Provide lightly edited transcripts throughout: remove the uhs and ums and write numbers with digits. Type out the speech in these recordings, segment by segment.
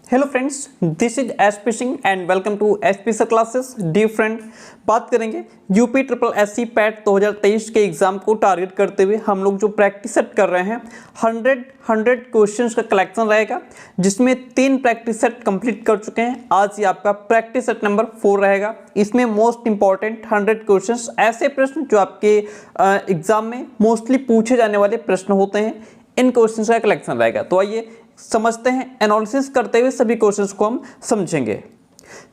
Hello friends, this is SP Singh and welcome to SP sir classes. Dear friend, बात करेंगे UP triple SC PAT 2023 के exam को target करते हुए हम लोग जो प्रैक्टिस सेट कर रहे हैं 100 क्वेश्चंस का कलेक्शन रहेगा, जिसमें 3 प्रैक्टिस सेट कंप्लीट कर चुके हैं। आज ये आपका प्रैक्टिस सेट नंबर 4 रहेगा। इसमें मोस्ट इंपॉर्टेंट 100 क्वेश्चंस, ऐसे प्रश्न जो आपके एग्जाम में मोस्टली पूछे जाने वाले प्रश्न होते हैं, इन क्वेश्चंस का कलेक्शन रहेगा। तो आइए समझते हैं, एनालिसिस करते हुए सभी क्वेश्चंस को हम समझेंगे।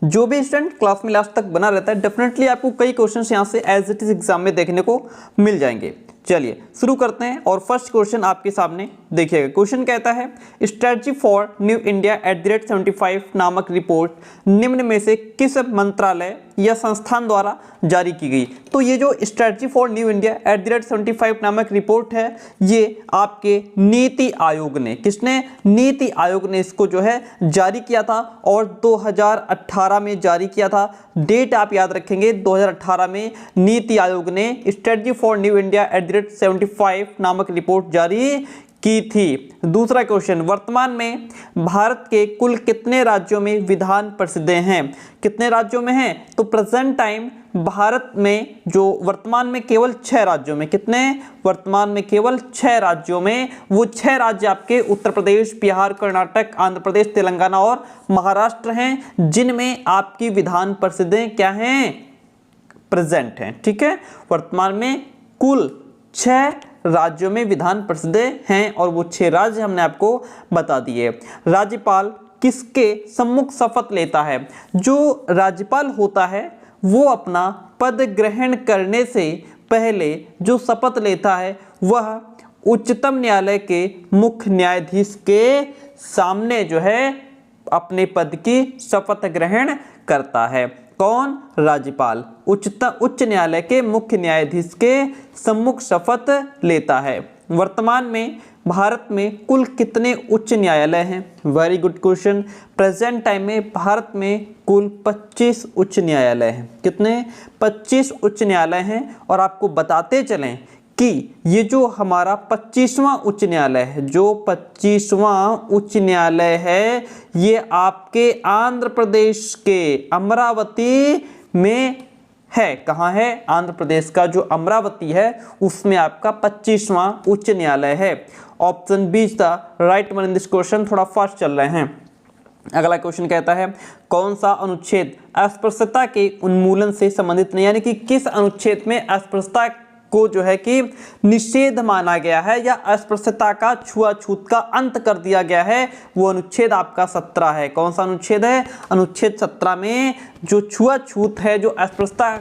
जो भी स्टूडेंट क्लास में लास्ट तक बना रहता है, डेफिनेटली आपको कई क्वेश्चंस यहां से एज इट इज एग्जाम में देखने को मिल जाएंगे। चलिए शुरू करते हैं और फर्स्ट क्वेश्चन आपके सामने देखिएगा। क्वेश्चन कहता है स्ट्रेटजी फॉर न्यू इंडिया @75 नामक रिपोर्ट निम्न में से किस मंत्रालय या संस्थान द्वारा जारी की गई। तो ये जो स्ट्रेटजी फॉर न्यू इंडिया @75 नामक रिपोर्ट है, ये आपके नीति आयोग ने, किसने, नीति आयोग ने इसको जो है जारी किया था और 2018 में जारी किया था। डेट आप याद रखेंगे, 2018 में नीति आयोग ने स्ट्रेटजी फॉर न्यू इंडिया @75 नामक रिपोर्ट जारी की थी। दूसरा क्वेश्चन, वर्तमान में भारत के कुल कितने राज्यों में विधान परिषदें हैं। कितने राज्यों में हैं? तो प्रेजेंट टाइम भारत में जो वर्तमान में केवल 6 राज्यों में, कितने, वर्तमान में केवल 6 राज्यों में, वो 6 राज्य आपके उत्तर प्रदेश, बिहार, कर्नाटक, आंध्र प्रदेश, तेलंगाना और महाराष्ट्र हैं, जिनमें आपकी विधान परिषदें क्या हैं, प्रेजेंट हैं। ठीक है, वर्तमान में कुल 6 राज्यों में विधान परिषदें हैं और वो 6 राज्य हमने आपको बता दिए। राज्यपाल किसके सम्मुख शपथ लेता है। जो राज्यपाल होता है वो अपना पद ग्रहण करने से पहले जो शपथ लेता है वह उच्चतम न्यायालय के मुख्य न्यायाधीश के सामने जो है अपने पद की शपथ ग्रहण करता है। कौन? राज्यपाल उच्च न्यायालय के मुख्य न्यायाधीश के सम्मुख शपथ लेता है। वर्तमान में भारत में कुल कितने उच्च न्यायालय हैं? Very good question. Present time में भारत में कुल 25 उच्च न्यायालय हैं। कितने? 25 उच्च न्यायालय हैं। और आपको बताते चलें कि ये जो हमारा 25वां उच्च न्यायालय है, जो 25वां उच्च न्यायालय है, ये आपके आंध्र प्रदेश के अमरावती में है। कहाँ है? आंध्र प्रदेश का जो अमरावती है उसमें आपका 25वां उच्च न्यायालय है। Option B is the right one in this question. थोड़ा फास्ट चल रहे हैं। अगला क्वेश्चन कहता है कौन सा अनुच्छेद अस्पृश्यता के उन्मूलन से संबंधित नहीं, यानी कि किस अनुच्छेद में अस्पृश्यता को जो है कि निषेध माना गया है या अस्पृश्यता का, छुआछूत का अंत कर दिया गया है। वो अनुच्छेद आपका 17 है। कौन सा अनुच्छेद है? अनुच्छेद 17 में जो छुआछूत है, जो अस्पृश्यता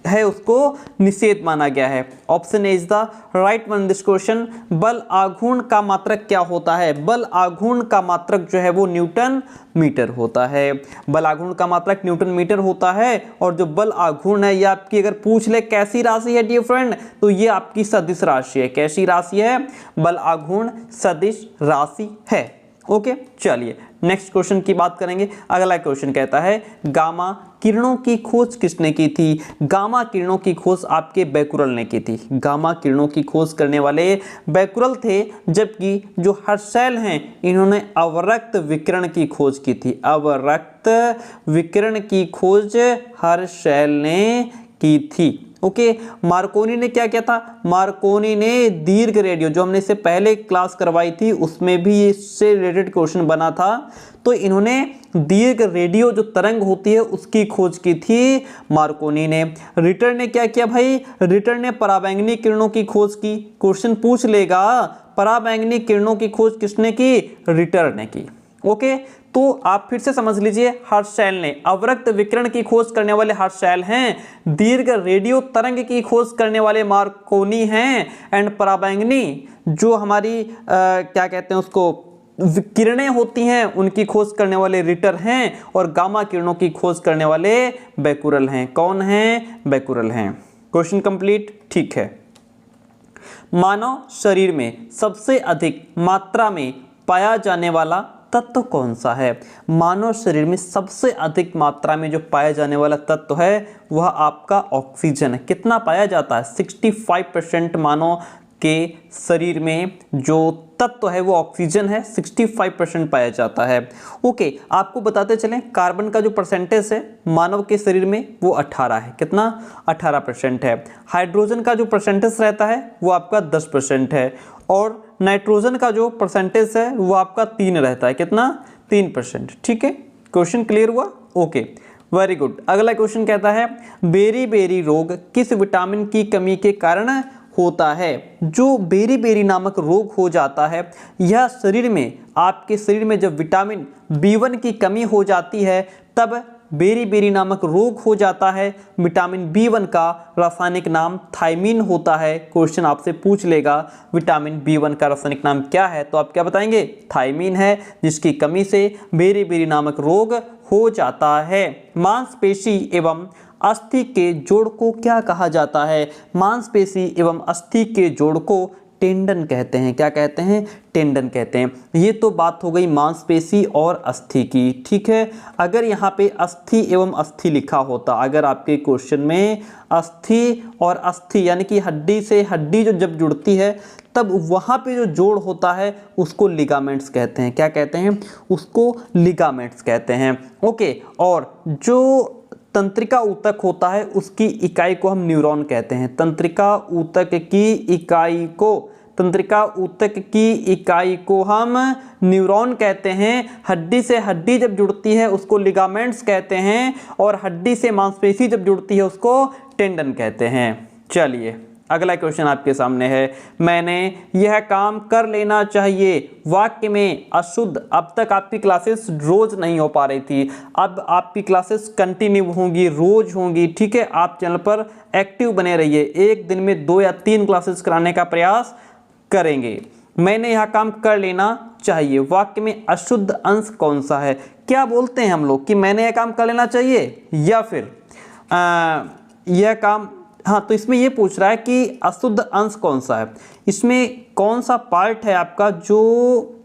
है, उसको निषेध माना गया है। Option A is the right one this question. बल आघूर्ण का मात्रक क्या होता है? बल आघूर्ण का मात्रक जो है वो न्यूटन मीटर होता है। बल आघूर्ण का मात्रक न्यूटन मीटर होता है। और जो बल आघूर्ण है ये आपकी अगर पूछ ले कैसी राशि है डियर फ्रेंड, तो ये आपकी सदिश राशि है। कैसी राशि है? बल आघूर्ण सदिश राशि है। ओके, चलिए नेक्स्ट क्वेश्चन की बात करेंगे। अगला क्वेश्चन कहता है गामा किरणों की खोज किसने की थी। गामा किरणों की खोज आपके बैकुरल ने की थी। गामा किरणों की खोज करने वाले बैकुरल थे, जबकि जो हर्शेल हैं इन्होंने अवरक्त विकिरण की खोज की थी। अवरक्त विकिरण की खोज हर्शेल ने की थी। ओके, मार्कोनी ने क्या किया था? मार्कोनी ने दीर्घ रेडियो, जो हमने इससे पहले क्लास करवाई थी उसमें भी इससे रिलेटेड क्वेश्चन बना था, तो इन्होंने दीर्घ रेडियो जो तरंग होती है उसकी खोज की थी मार्कोनी ने। रिटर ने क्या किया भाई? रिटर ने पराबैंगनी किरणों की खोज की। क्वेश्चन पूछ लेगा पराबैंगनी किरणों की खोज किसने की? रिटर ने की। ओके, तो आप फिर से समझ लीजिए, हर्शेल ने, अवरक्त विकिरण की खोज करने वाले हर्शेल हैं, दीर्घ रेडियो तरंग की खोज करने वाले मार्कोनी हैं, एंड पराबैंगनी जो हमारी क्या कहते हैं उसको, किरणें होती हैं, उनकी खोज करने वाले रिटर हैं, और गामा किरणों की खोज करने वाले बैकुरल हैं। कौन हैं? बैकुरल हैं। Question complete. ठीक है, मानव शरीर में सबसे अधिक मात्रा में पाया जाने वाला तत्व कौन सा है? मानव शरीर में सबसे अधिक मात्रा में जो पाया जाने वाला तत्व है वह आपका ऑक्सीजन है। कितना पाया जाता है? 65% मानो के शरीर में जो तत्व है वो ऑक्सीजन है, 65% पाया जाता है। ओके, आपको बताते चलें कार्बन का जो परसेंटेज है मानव के शरीर में वो 18 है। कितना? 18% है। हाइड्रोजन का जो परसेंटेज रहता है वो आपका 10% है और नाइट्रोजन का जो परसेंटेज है वो आपका 3 रहता है। कितना? 3%। ठीक है, क्वेश्चन क्लियर हुआ? Okay, very good. अगला क्वेश्चन कहता है बेरी-बेरी रोग किस विटामिन की कमी के कारण होता है? जो बेरी-बेरी नामक रोग हो जाता है यह शरीर में, आपके शरीर में जब विटामिन B1 की कमी हो जाती है तब बेरी-बेरी नामक रोग हो जाता है। विटामिन B1 का रासायनिक नाम थायमीन होता है। क्वेश्चन आपसे पूछ लेगा विटामिन B1 का रासायनिक नाम क्या है, तो आप क्या बताएंगे? थायमीन है, जिसकी कमी से बेरी-बेरी नामक रोग हो जाता है। मांसपेशी एवं अस्थि के जोड़ को क्या कहा जाता है? मांसपेशी एवं अस्थि के जोड़ को टेंडन कहते हैं। क्या कहते हैं? टेंडन कहते हैं। ये तो बात हो गई मांसपेशी और अस्थि की। ठीक है, अगर यहाँ पे अस्थि एवं अस्थि लिखा होता, अगर आपके क्वेश्चन में अस्थि और अस्थि यानी कि हड्डी से हड्डी जो जब जुड़ती है तब वहाँ पे जो जोड़ होता है उसको लिगामेंट्स कहते हैं। क्या कहते हैं? उसको लिगामेंट्स कहते हैं। ओके, और जो तंत्रिका ऊतक होता है उसकी इकाई को हम न्यूरॉन कहते हैं। तंत्रिका ऊतक की इकाई को, तंत्रिका ऊतक की इकाई को हम न्यूरॉन कहते हैं। हड्डी से हड्डी जब जुड़ती है उसको लिगामेंट्स कहते हैं और हड्डी से मांसपेशी जब जुड़ती है उसको टेंडन कहते हैं। चलिए, अगला क्वेश्चन आपके सामने है। मैंने यह काम कर लेना चाहिए वाक्य में अशुद्ध। अब तक आपकी क्लासेस रोज नहीं हो पा रही थी, अब आपकी क्लासेस कंटिन्यू होंगी, रोज होंगी। ठीक है, आप चैनल पर एक्टिव बने रहिए। एक दिन में 2 या 3 क्लासेस कराने का प्रयास करेंगे। मैंने यह काम कर लेना चाहिए वाक्य में अशुद्ध अंश कौन सा है? क्या बोलते हैं हम लोग कि मैंने यह काम कर लेना चाहिए या फिर यह काम, हाँ, तो इसमें ये पूछ रहा है कि अशुद्ध अंश कौन सा है, इसमें कौन सा पार्ट है आपका जो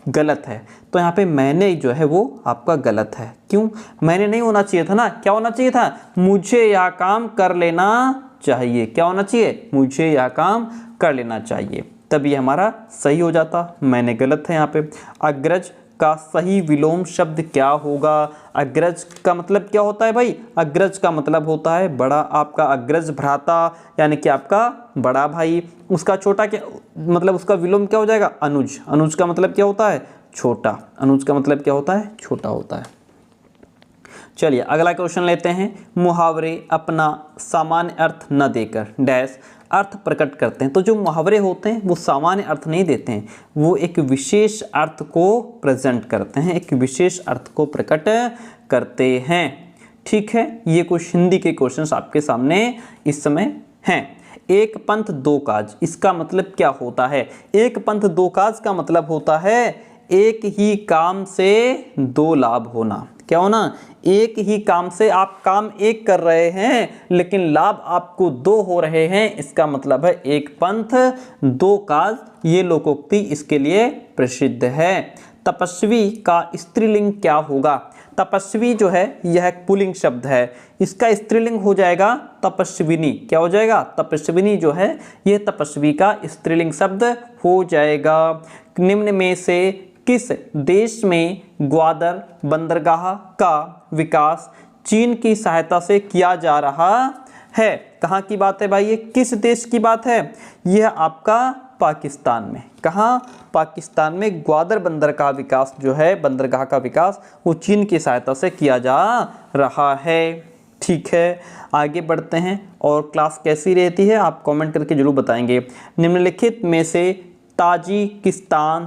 गलत है? तो यहाँ पे मैंने जो है वो आपका गलत है। क्यों? मैंने नहीं होना चाहिए था ना, क्या होना चाहिए था? मुझे यह काम कर लेना चाहिए। क्या होना चाहिए? मुझे यह काम कर लेना चाहिए, तभी हमारा सही हो जाता। मैंने गलत है यहाँ पे। अग्रज का सही विलोम शब्द क्या होगा? अग्रज का मतलब क्या होता है भाई? अग्रज का मतलब होता है बड़ा। आपका अग्रज भ्राता यानी कि आपका बड़ा भाई। उसका छोटा क्या मतलब, उसका विलोम क्या हो जाएगा? अनुज। अनुज का मतलब क्या होता है? छोटा। अनुज का मतलब क्या होता है? छोटा होता है। चलिए, अगला क्वेश्चन लेते हैं। मुहावरे अपना सामान्य अर्थ न देकर डैश अर्थ प्रकट करते हैं। तो जो मुहावरे होते हैं वो सामान्य अर्थ नहीं देते हैं, वो एक विशेष अर्थ को प्रेजेंट करते हैं, एक विशेष अर्थ को प्रकट करते हैं। ठीक है, ये कुछ हिंदी के क्वेश्चंस आपके सामने इस समय हैं। एक पंथ दो काज, इसका मतलब क्या होता है? एक पंथ दो काज का मतलब होता है एक ही काम से 2 लाभ होना। क्या होना? एक ही काम से आप काम एक कर रहे हैं लेकिन लाभ आपको 2 हो रहे हैं, इसका मतलब है एक पंथ 2 काज। ये लोकोक्ति इसके लिए प्रसिद्ध है। तपस्वी का स्त्रीलिंग क्या होगा? तपस्वी जो है यह एक पुल्लिंग शब्द है, इसका स्त्रीलिंग हो जाएगा तपस्विनी। क्या हो जाएगा? तपस्विनी जो है यह तपस्वी का स्त्रीलिंग शब्द हो जाएगा। निम्न में से किस देश में ग्वादर बंदरगाह का विकास चीन की सहायता से किया जा रहा है? कहाँ की बात है भाई? ये किस देश की बात है? यह आपका पाकिस्तान में। कहाँ? पाकिस्तान में ग्वादर बंदरगाह विकास जो है, बंदरगाह का विकास वो चीन की सहायता से किया जा रहा है। ठीक है, आगे बढ़ते हैं। और क्लास कैसी रहती है आप कमेंट करके जरूर बताएंगे। निम्नलिखित में से ताजिकिस्तान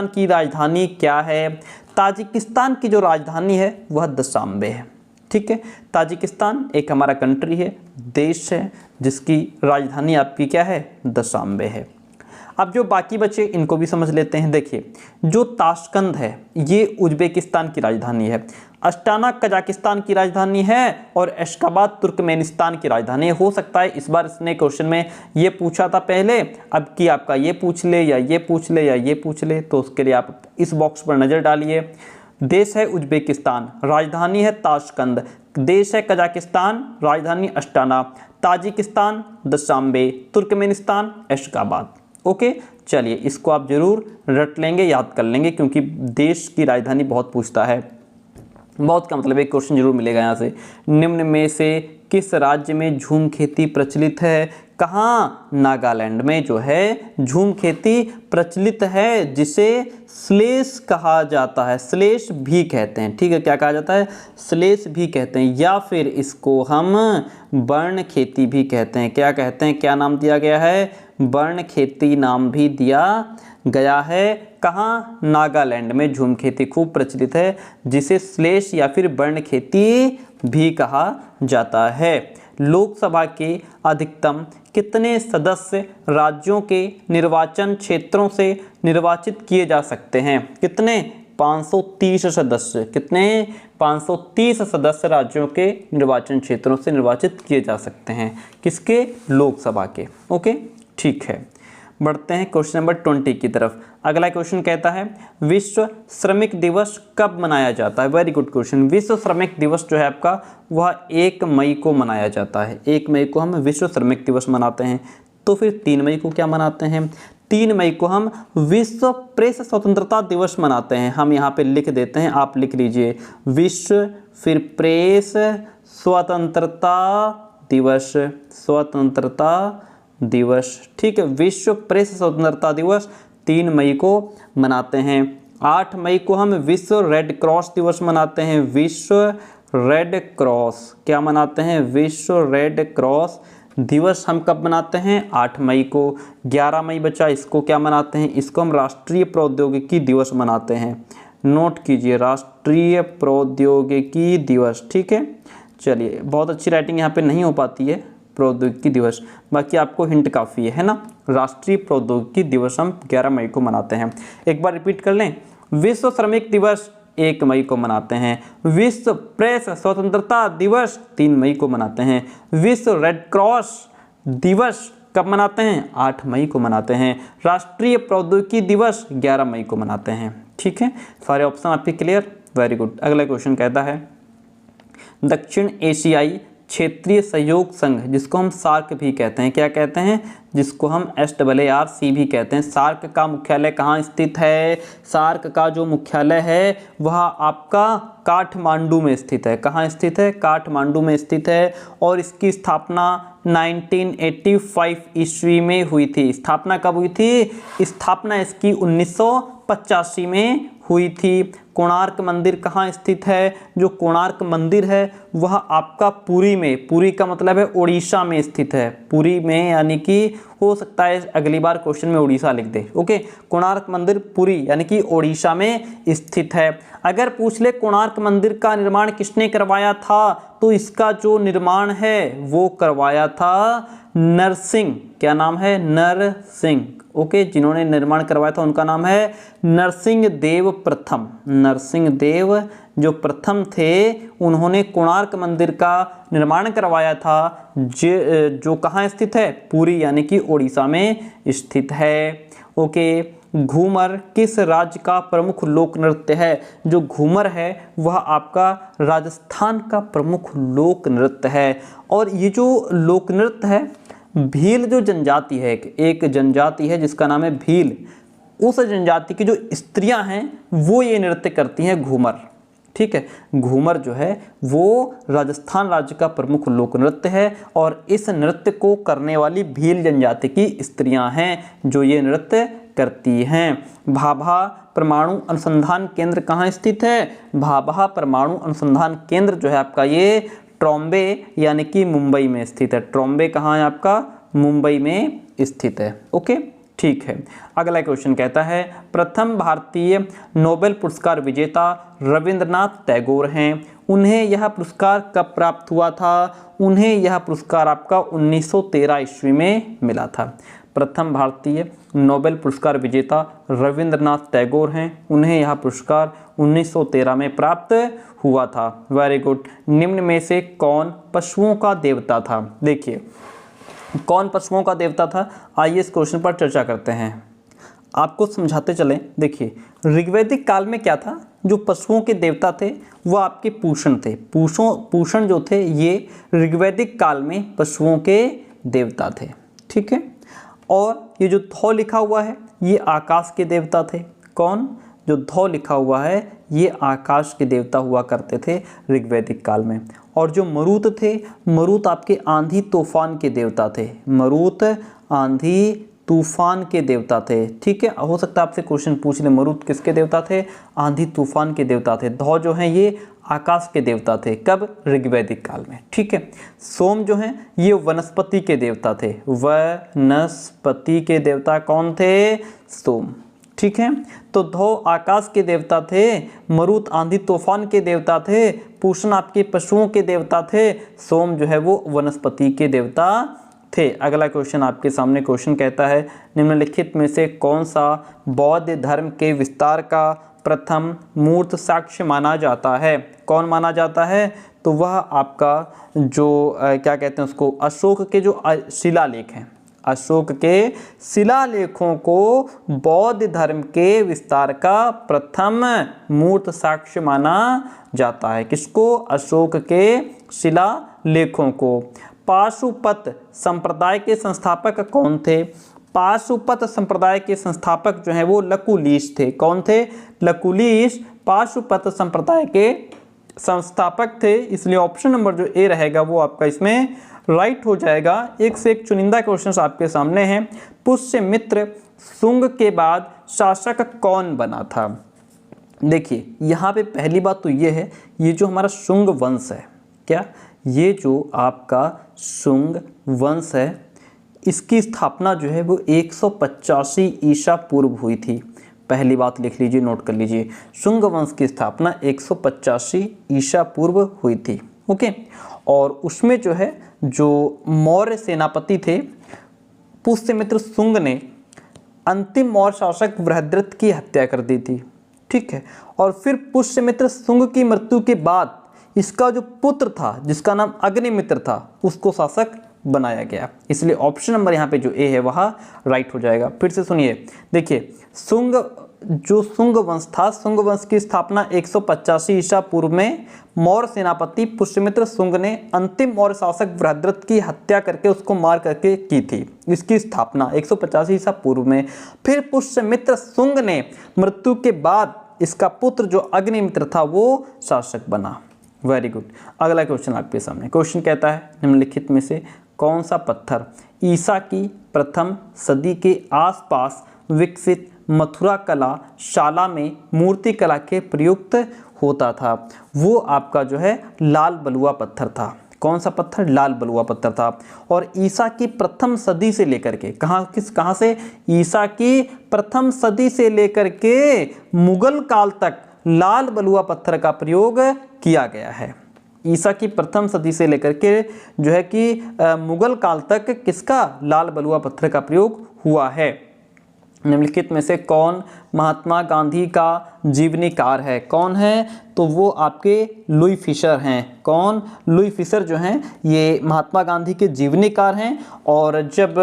की राजधानी क्या है? ताजिकिस्तान की जो राजधानी है वह दुशांबे है। ठीक है, ताजिकिस्तान एक हमारा कंट्री है, देश है, जिसकी राजधानी आपकी क्या है? दुशांबे है। अब जो बाकी बचे इनको भी समझ लेते हैं। देखिए, जो ताशकंद है ये उज्बेकिस्तान की राजधानी है, अस्टाना कजाकिस्तान की राजधानी है और एशखाबाद तुर्कमेनिस्तान की राजधानी। हो सकता है इस बार इसने क्वेश्चन में ये पूछा था पहले, अब कि आपका ये पूछ ले या ये पूछ ले या ये पूछ ले, तो उसके लिए आप इस बॉक्स पर नज़र डालिए। देश है उज्बेकिस्तान, राजधानी है ताशकंद। देश है कजाकिस्तान, राजधानी Astana. Tajikistan, Dushanbe, Turkmenistan, Ashgabat. Okay, चलिए इसको आप जरूर रट लेंगे, याद कर लेंगे, क्योंकि देश की राजधानी बहुत पूछता है, बहुत का मतलब एक क्वेश्चन जरूर मिलेगा यहाँ से। निम्न में से किस राज्य में झूम खेती प्रचलित है? कहाँ? नागालैंड में जो है झूम खेती प्रचलित है, जिसे स्लेश कहा जाता है, स्लेश भी कहते हैं। ठीक है, क्या कहा जाता है? स्लेश भी कहते हैं, या फिर इसको हम वर्ण खेती भी कहते हैं। क्या कहते हैं? क्या नाम दिया गया है? वर्ण खेती नाम भी दिया गया है। कहाँ? नागालैंड में झूम खेती खूब प्रचलित है, जिसे स्लेश या फिर वर्ण खेती भी कहा जाता है। लोकसभा के अधिकतम कितने सदस्य राज्यों के निर्वाचन क्षेत्रों से निर्वाचित किए जा सकते हैं? कितने? 530 सदस्य। कितने? 530 सदस्य राज्यों के निर्वाचन क्षेत्रों से निर्वाचित किए जा सकते हैं। किसके? लोकसभा के। ओके, ठीक है, बढ़ते हैं क्वेश्चन नंबर 20 की तरफ। अगला क्वेश्चन कहता है विश्व श्रमिक दिवस कब मनाया जाता है? Very good question. विश्व श्रमिक दिवस जो है आपका वह 1 मई को मनाया जाता है। 1 मई को हम विश्व श्रमिक दिवस मनाते हैं। तो फिर 3 मई को क्या मनाते हैं? 3 मई को हम विश्व प्रेस स्वतंत्रता दिवस मनाते हैं। हम यहाँ पे लिख देते हैं, आप लिख लीजिए विश्व फिर प्रेस स्वतंत्रता दिवस, स्वतंत्रता दिवस। ठीक है, विश्व प्रेस स्वतंत्रता दिवस 3 मई को मनाते हैं। 8 मई को हम विश्व रेड क्रॉस दिवस मनाते हैं। विश्व रेड क्रॉस क्या मनाते हैं? विश्व रेड क्रॉस दिवस हम कब मनाते हैं? 8 मई को। 11 मई बचा, इसको क्या मनाते हैं? इसको हम राष्ट्रीय प्रौद्योगिकी दिवस मनाते हैं। नोट कीजिए, राष्ट्रीय प्रौद्योगिकी दिवस। ठीक है, चलिए, बहुत अच्छी राइटिंग यहाँ पे नहीं हो पाती है, प्रौद्योगिकी दिवस, बाकी आपको हिंट काफ़ी है ना। राष्ट्रीय प्रौद्योगिकी दिवस हम 11 मई को मनाते हैं। एक बार रिपीट कर लें, विश्व श्रमिक दिवस 1 मई को मनाते हैं। विश्व प्रेस स्वतंत्रता दिवस 3 मई को मनाते हैं। विश्व रेड क्रॉस दिवस कब मनाते हैं? 8 मई को मनाते हैं। राष्ट्रीय प्रौद्योगिकी दिवस 11 मई को मनाते हैं। ठीक है, सारे ऑप्शन आपके क्लियर? Very good. अगला क्वेश्चन कहता है दक्षिण एशियाई क्षेत्रीय सहयोग संघ, जिसको हम सार्क भी कहते हैं, क्या कहते हैं? जिसको हम SAARC भी कहते हैं, सार्क का मुख्यालय कहाँ स्थित है? सार्क का जो मुख्यालय है वह आपका काठमांडू में स्थित है। कहाँ स्थित है? काठमांडू में स्थित है। और इसकी स्थापना 1985 ईस्वी में हुई थी। स्थापना कब हुई थी? स्थापना इसकी 1985 में हुई थी। कोणार्क मंदिर कहाँ स्थित है? जो कोणार्क मंदिर है वह आपका पुरी में, पुरी का मतलब है उड़ीसा में स्थित है। पुरी में, यानी कि हो सकता है अगली बार क्वेश्चन में उड़ीसा लिख दे। ओके, कोणार्क मंदिर पुरी यानी कि उड़ीसा में स्थित है। अगर पूछ ले कोणार्क मंदिर का निर्माण किसने करवाया था, तो इसका जो निर्माण है वो करवाया था नरसिंह। क्या नाम है? नरसिंह। ओके, जिन्होंने निर्माण करवाया था उनका नाम है नरसिंह देव प्रथम। नरसिंह देव जो प्रथम थे, उन्होंने कोणार्क मंदिर का निर्माण करवाया था, जो कहाँ स्थित है? पुरी यानी कि उड़ीसा में स्थित है। ओके, घूमर किस राज्य का प्रमुख लोक नृत्य है? जो घूमर है वह आपका राजस्थान का प्रमुख लोक नृत्य है। और ये जो लोक नृत्य है, भील जो जनजाति है, एक जनजाति है जिसका नाम है भील, उस जनजाति की जो स्त्रियां हैं वो ये नृत्य करती हैं, घूमर। ठीक है, घूमर जो है वो राजस्थान राज्य का प्रमुख लोक नृत्य है, और इस नृत्य को करने वाली भील जनजाति की स्त्रियां हैं जो ये नृत्य करती हैं। भाभा परमाणु अनुसंधान केंद्र कहाँ स्थित है? भाभा परमाणु अनुसंधान केंद्र जो है आपका ये ट्रॉम्बे यानी कि मुंबई में स्थित है। ट्रॉम्बे कहाँ है आपका? मुंबई में स्थित है। ओके, ठीक है। अगला क्वेश्चन कहता है प्रथम भारतीय नोबेल पुरस्कार विजेता रविंद्रनाथ टैगोर हैं। उन्हें यह पुरस्कार कब प्राप्त हुआ था? उन्हें यह पुरस्कार आपका 1913 ईस्वी में मिला था। प्रथम भारतीय नोबेल पुरस्कार विजेता रविंद्रनाथ टैगोर हैं। उन्हें यह पुरस्कार 1913 में प्राप्त हुआ था। Very good. निम्न में से कौन पशुओं का देवता था? देखिए, कौन पशुओं का देवता था? आइए इस क्वेश्चन पर चर्चा करते हैं। आपको समझाते चलें। देखिए, ऋग्वैदिक काल में क्या था? जो पशुओं के देवता थे वो आपके पूषण थे। पूषण जो थे ये ऋग्वैदिक काल में पशुओं के देवता थे। ठीक है, और ये जो धौ लिखा हुआ है ये आकाश के देवता थे। कौन? जो धौ लिखा हुआ है ये आकाश के देवता हुआ करते थे ऋग्वैदिक काल में। और जो मरुत थे, मरुत आपके आंधी तूफान के देवता थे। मरुत आंधी तूफान के देवता थे। ठीक है, हो सकता है आपसे क्वेश्चन पूछ ले मरुत किसके देवता थे? आंधी तूफान के देवता थे। धौ जो हैं ये आकाश के देवता थे। कब? ऋग्वैदिक काल में। ठीक है, सोम जो हैं ये वनस्पति के देवता थे। वनस्पति के देवता कौन थे? सोम। ठीक है, तो धौ आकाश के देवता थे, मरुत आंधी तूफान के देवता थे, पूषण आपके पशुओं के देवता थे, सोम जो है वो वनस्पति के देवता थे। अगला क्वेश्चन आपके सामने क्वेश्चन कहता है निम्नलिखित में से कौन सा बौद्ध धर्म के विस्तार का प्रथम मूर्त साक्ष्य माना जाता है? कौन माना जाता है? तो वह आपका जो क्या कहते हैं उसको, अशोक के जो शिलालेख हैं, अशोक के शिलालेखों को बौद्ध धर्म के विस्तार का प्रथम मूर्त साक्ष्य माना जाता है। किसको? अशोक के शिलालेखों को। पाशुपत संप्रदाय के संस्थापक कौन थे? पाशुपत संप्रदाय के संस्थापक जो हैं वो लकुलीश थे। कौन थे? लकुलीश पाशुपत संप्रदाय के संस्थापक थे। इसलिए ऑप्शन नंबर जो ए रहेगा वो आपका इसमें राइट हो जाएगा। एक से एक चुनिंदा क्वेश्चंस आपके सामने हैं। पुष्यमित्र शुंग के बाद शासक कौन बना था? देखिए यहाँ पे पहली बात तो ये है, ये जो हमारा शुंग वंश है, क्या ये जो आपका शुंग वंश है इसकी स्थापना जो है वो 185 ईसा पूर्व हुई थी। पहली बात लिख लीजिए, नोट कर लीजिए, शुंग वंश की स्थापना 185 ईसा पूर्व हुई थी। ओके, और उसमें जो है जो मौर्य सेनापति थे पुष्यमित्र शुंग ने अंतिम मौर्य शासक बृहद्रथ की हत्या कर दी थी। ठीक है, और फिर पुष्यमित्र शुंग की मृत्यु के बाद इसका जो पुत्र था जिसका नाम अग्निमित्र था उसको शासक बनाया गया। इसलिए ऑप्शन नंबर यहाँ पे जो ए है वह राइट हो जाएगा। फिर से सुनिए, देखिए शुंग वंश था, शुंग वंश की स्थापना 185 ईसा पूर्व में मौर्य सेनापति पुष्यमित्र शुंग ने अंतिम मौर्य शासक बृहद्रथ की हत्या करके उसको मार करके की थी। इसकी स्थापना 185 ईसा पूर्व में। फिर पुष्यमित्र शुंग ने मृत्यु के बाद इसका पुत्र जो अग्निमित्र था वो शासक बना। Very good. अगला क्वेश्चन आपके सामने क्वेश्चन कहता है निम्नलिखित में से कौन सा पत्थर ईसा की प्रथम सदी के आसपास विकसित मथुरा कला शाला में मूर्ति कला के प्रयुक्त होता था? वो आपका जो है लाल बलुआ पत्थर था। कौन सा पत्थर? लाल बलुआ पत्थर था। और ईसा की प्रथम सदी से लेकर के कहाँ से? ईसा की प्रथम सदी से लेकर के मुगल काल तक लाल बलुआ पत्थर का प्रयोग किया गया है। ईसा की प्रथम सदी से लेकर के जो है कि मुगल काल तक किसका? लाल बलुआ पत्थर का प्रयोग हुआ है। निम्नलिखित में से कौन महात्मा गांधी का जीवनीकार है? कौन है? तो वो आपके लुई फिशर हैं। कौन? लुई फिशर जो हैं ये महात्मा गांधी के जीवनीकार हैं। और जब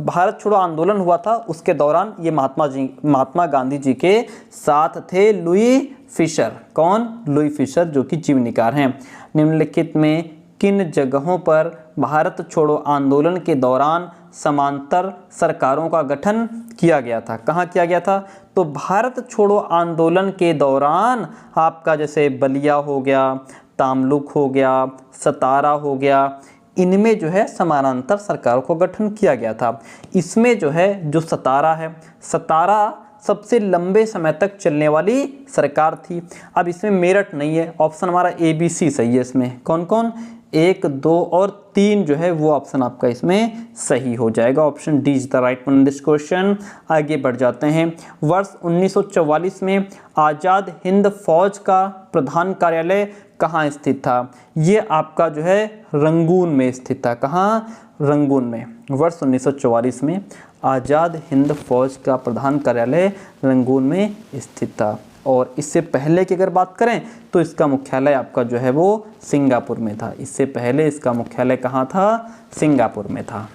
भारत छोड़ो आंदोलन हुआ था उसके दौरान ये महात्मा गांधी जी के साथ थे लुई फिशर। कौन? लुई फिशर जो कि जीवनीकार हैं। निम्नलिखित में किन जगहों पर भारत छोड़ो आंदोलन के दौरान समांतर सरकारों का गठन किया गया था? कहाँ किया गया था? तो भारत छोड़ो आंदोलन के दौरान आपका जैसे बलिया हो गया, तामलुक हो गया, सतारा हो गया, इनमें जो है समानांतर सरकारों को गठन किया गया था। इसमें जो है जो सतारा है, सतारा सबसे लंबे समय तक चलने वाली सरकार थी। अब इसमें मेरठ नहीं है, ऑप्शन हमारा ABC सही है। इसमें कौन कौन? 1, 2 और 3 जो है वो ऑप्शन आपका इसमें सही हो जाएगा। Option D is the right one in this question. आगे बढ़ जाते हैं। वर्ष 1944 में आज़ाद हिंद फौज का प्रधान कार्यालय कहाँ स्थित था? ये आपका जो है रंगून में स्थित था। कहाँ? रंगून में। वर्ष 1944 में आज़ाद हिंद फौज का प्रधान कार्यालय रंगून में स्थित था। और इससे पहले की अगर बात करें तो इसका मुख्यालय आपका जो है वो सिंगापुर में था। इससे पहले इसका मुख्यालय कहाँ था? सिंगापुर में था।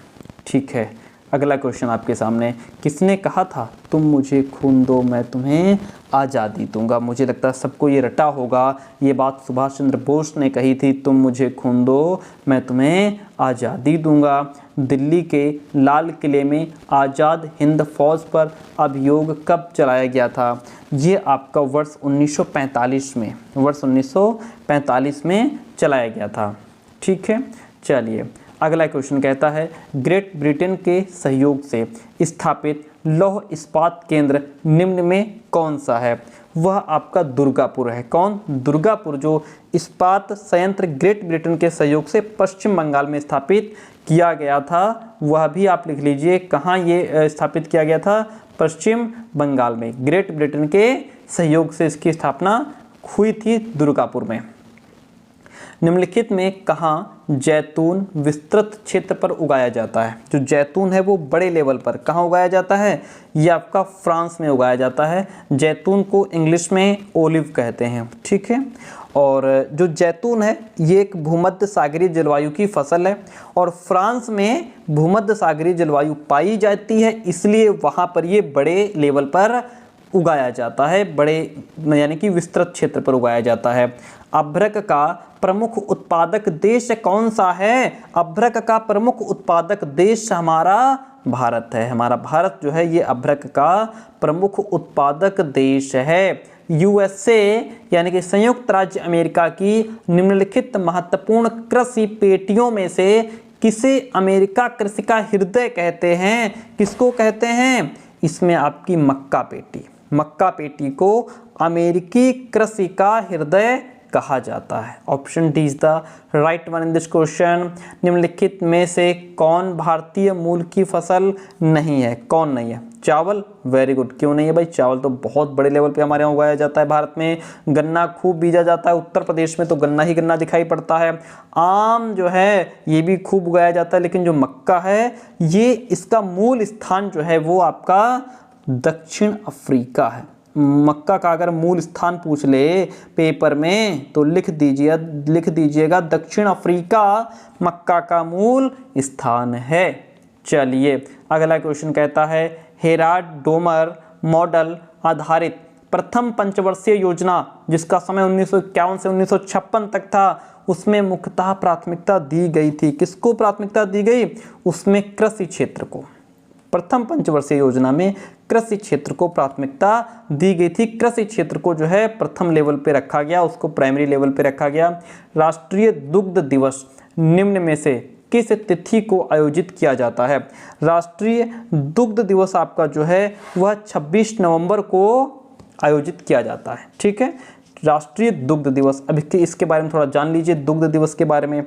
ठीक है, अगला क्वेश्चन आपके सामने, किसने कहा था तुम मुझे खून दो मैं तुम्हें आज़ादी दूंगा। मुझे लगता है सबको ये रटा होगा, ये बात सुभाष चंद्र बोस ने कही थी, तुम मुझे खून दो मैं तुम्हें आज़ादी दूंगा। दिल्ली के लाल किले में आज़ाद हिंद फौज पर अभियोग कब चलाया गया था? ये आपका वर्ष 1945 में, वर्ष 1945 में चलाया गया था। ठीक है, चलिए अगला क्वेश्चन कहता है ग्रेट ब्रिटेन के सहयोग से स्थापित लौह इस्पात केंद्र निम्न में कौन सा है? वह आपका दुर्गापुर है। कौन? दुर्गापुर, जो इस्पात संयंत्र ग्रेट ब्रिटेन के सहयोग से पश्चिम बंगाल में स्थापित किया गया था, वह भी आप लिख लीजिए। कहाँ ये स्थापित किया गया था? पश्चिम बंगाल में। ग्रेट ब्रिटेन के सहयोग से इसकी स्थापना हुई थी दुर्गापुर में। निम्नलिखित में कहाँ जैतून विस्तृत क्षेत्र पर उगाया जाता है? जो जैतून है वो बड़े लेवल पर कहाँ उगाया जाता है? ये आपका फ्रांस में उगाया जाता है। जैतून को इंग्लिश में ओलिव कहते हैं। ठीक है, और जो जैतून है ये एक भूमध्य सागरीय जलवायु की फसल है और फ्रांस में भूमध्य सागरीय जलवायु पाई जाती है, इसलिए वहाँ पर ये बड़े लेवल पर उगाया जाता है, बड़े यानी कि विस्तृत क्षेत्र पर उगाया जाता है। अभ्रक का प्रमुख उत्पादक देश कौन सा है? अभ्रक का प्रमुख उत्पादक देश हमारा भारत है। हमारा भारत जो है ये अभ्रक का प्रमुख उत्पादक देश है। यूएसए यानी कि संयुक्त राज्य अमेरिका की निम्नलिखित महत्वपूर्ण कृषि पेटियों में से किसे अमेरिका कृषि का हृदय कहते हैं? किसको कहते हैं? इसमें आपकी मक्का पेटी, मक्का पेटी को अमेरिकी कृषि का हृदय कहा जाता है। Option D is the right one in this question. निम्नलिखित में से कौन भारतीय मूल की फसल नहीं है? कौन नहीं है? चावल। Very good. क्यों नहीं है भाई? चावल तो बहुत बड़े लेवल पे हमारे यहाँ उगाया जाता है भारत में। गन्ना खूब बीजा जाता है, उत्तर प्रदेश में तो गन्ना ही गन्ना दिखाई पड़ता है। आम जो है ये भी खूब उगाया जाता है, लेकिन जो मक्का है ये इसका मूल स्थान जो है वो आपका दक्षिण अफ्रीका है। मक्का का अगर मूल स्थान पूछ ले पेपर में तो लिख दीजिएगा दक्षिण अफ्रीका मक्का का मूल स्थान है। चलिए अगला क्वेश्चन कहता है हेराल्ड डोमर मॉडल आधारित प्रथम पंचवर्षीय योजना जिसका समय 1951 से 1956 तक था, उसमें मुख्यतः प्राथमिकता दी गई थी। किसको प्राथमिकता दी गई? उसमें कृषि क्षेत्र को। प्रथम पंचवर्षीय योजना में कृषि क्षेत्र को प्राथमिकता दी गई थी। कृषि क्षेत्र को जो है प्रथम लेवल पे रखा गया, उसको प्राइमरी लेवल पे रखा गया। राष्ट्रीय दुग्ध दिवस निम्न में से किस तिथि को आयोजित किया जाता है? राष्ट्रीय दुग्ध दिवस आपका जो है वह 26 नवंबर को आयोजित किया जाता है। ठीक है, राष्ट्रीय दुग्ध दिवस। अभी इसके बारे में थोड़ा जान लीजिए। दुग्ध दिवस के बारे में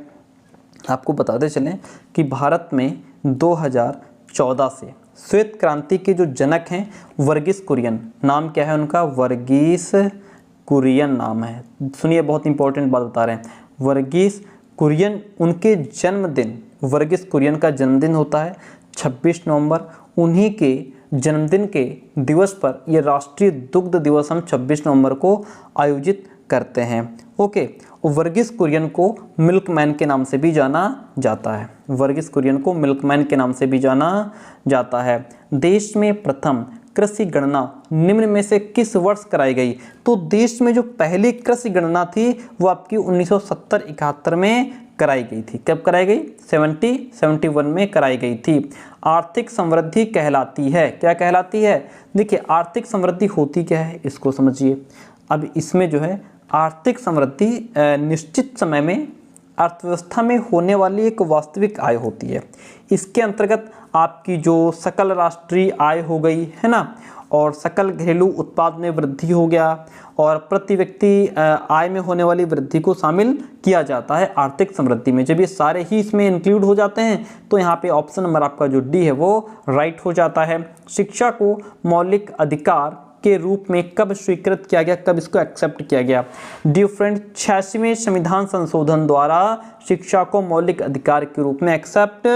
आपको बताते चलें कि भारत में 2014 से श्वेत क्रांति के जो जनक हैं वर्गीस कुरियन, नाम क्या है उनका? वर्गीस कुरियन नाम है। सुनिए बहुत इंपॉर्टेंट बात बता रहे हैं। वर्गीस कुरियन, उनके जन्मदिन, वर्गीस कुरियन का जन्मदिन होता है 26 नवंबर। उन्हीं के जन्मदिन के दिवस पर यह राष्ट्रीय दुग्ध दिवस हम 26 नवंबर को आयोजित करते हैं। ओके, वर्गीस कुरियन को मिल्कमैन के नाम से भी जाना जाता है। वर्गीस कुरियन को मिल्कमैन के नाम से भी जाना जाता है। देश में प्रथम कृषि गणना निम्न में से किस वर्ष कराई गई? तो देश में जो पहली कृषि गणना थी वो आपकी 1970-71 में कराई गई थी। कब कराई गई? 71 में कराई गई थी। आर्थिक समृद्धि कहलाती है, क्या कहलाती है? देखिए आर्थिक समृद्धि होती क्या है इसको समझिए। अब इसमें जो है आर्थिक समृद्धि निश्चित समय में अर्थव्यवस्था में होने वाली एक वास्तविक आय होती है। इसके अंतर्गत आपकी जो सकल राष्ट्रीय आय हो गई है ना, और सकल घरेलू उत्पाद में वृद्धि हो गया, और प्रति व्यक्ति आय में होने वाली वृद्धि को शामिल किया जाता है आर्थिक समृद्धि में। जब ये सारे ही इसमें इंक्लूड हो जाते हैं तो यहाँ पे ऑप्शन नंबर आपका जो डी है वो राइट हो जाता है। शिक्षा को मौलिक अधिकार के रूप में कब स्वीकृत किया गया? कब इसको एक्सेप्ट किया गया? डियर फ्रेंड, 86वें संविधान संशोधन द्वारा शिक्षा को मौलिक अधिकार के रूप में एक्सेप्ट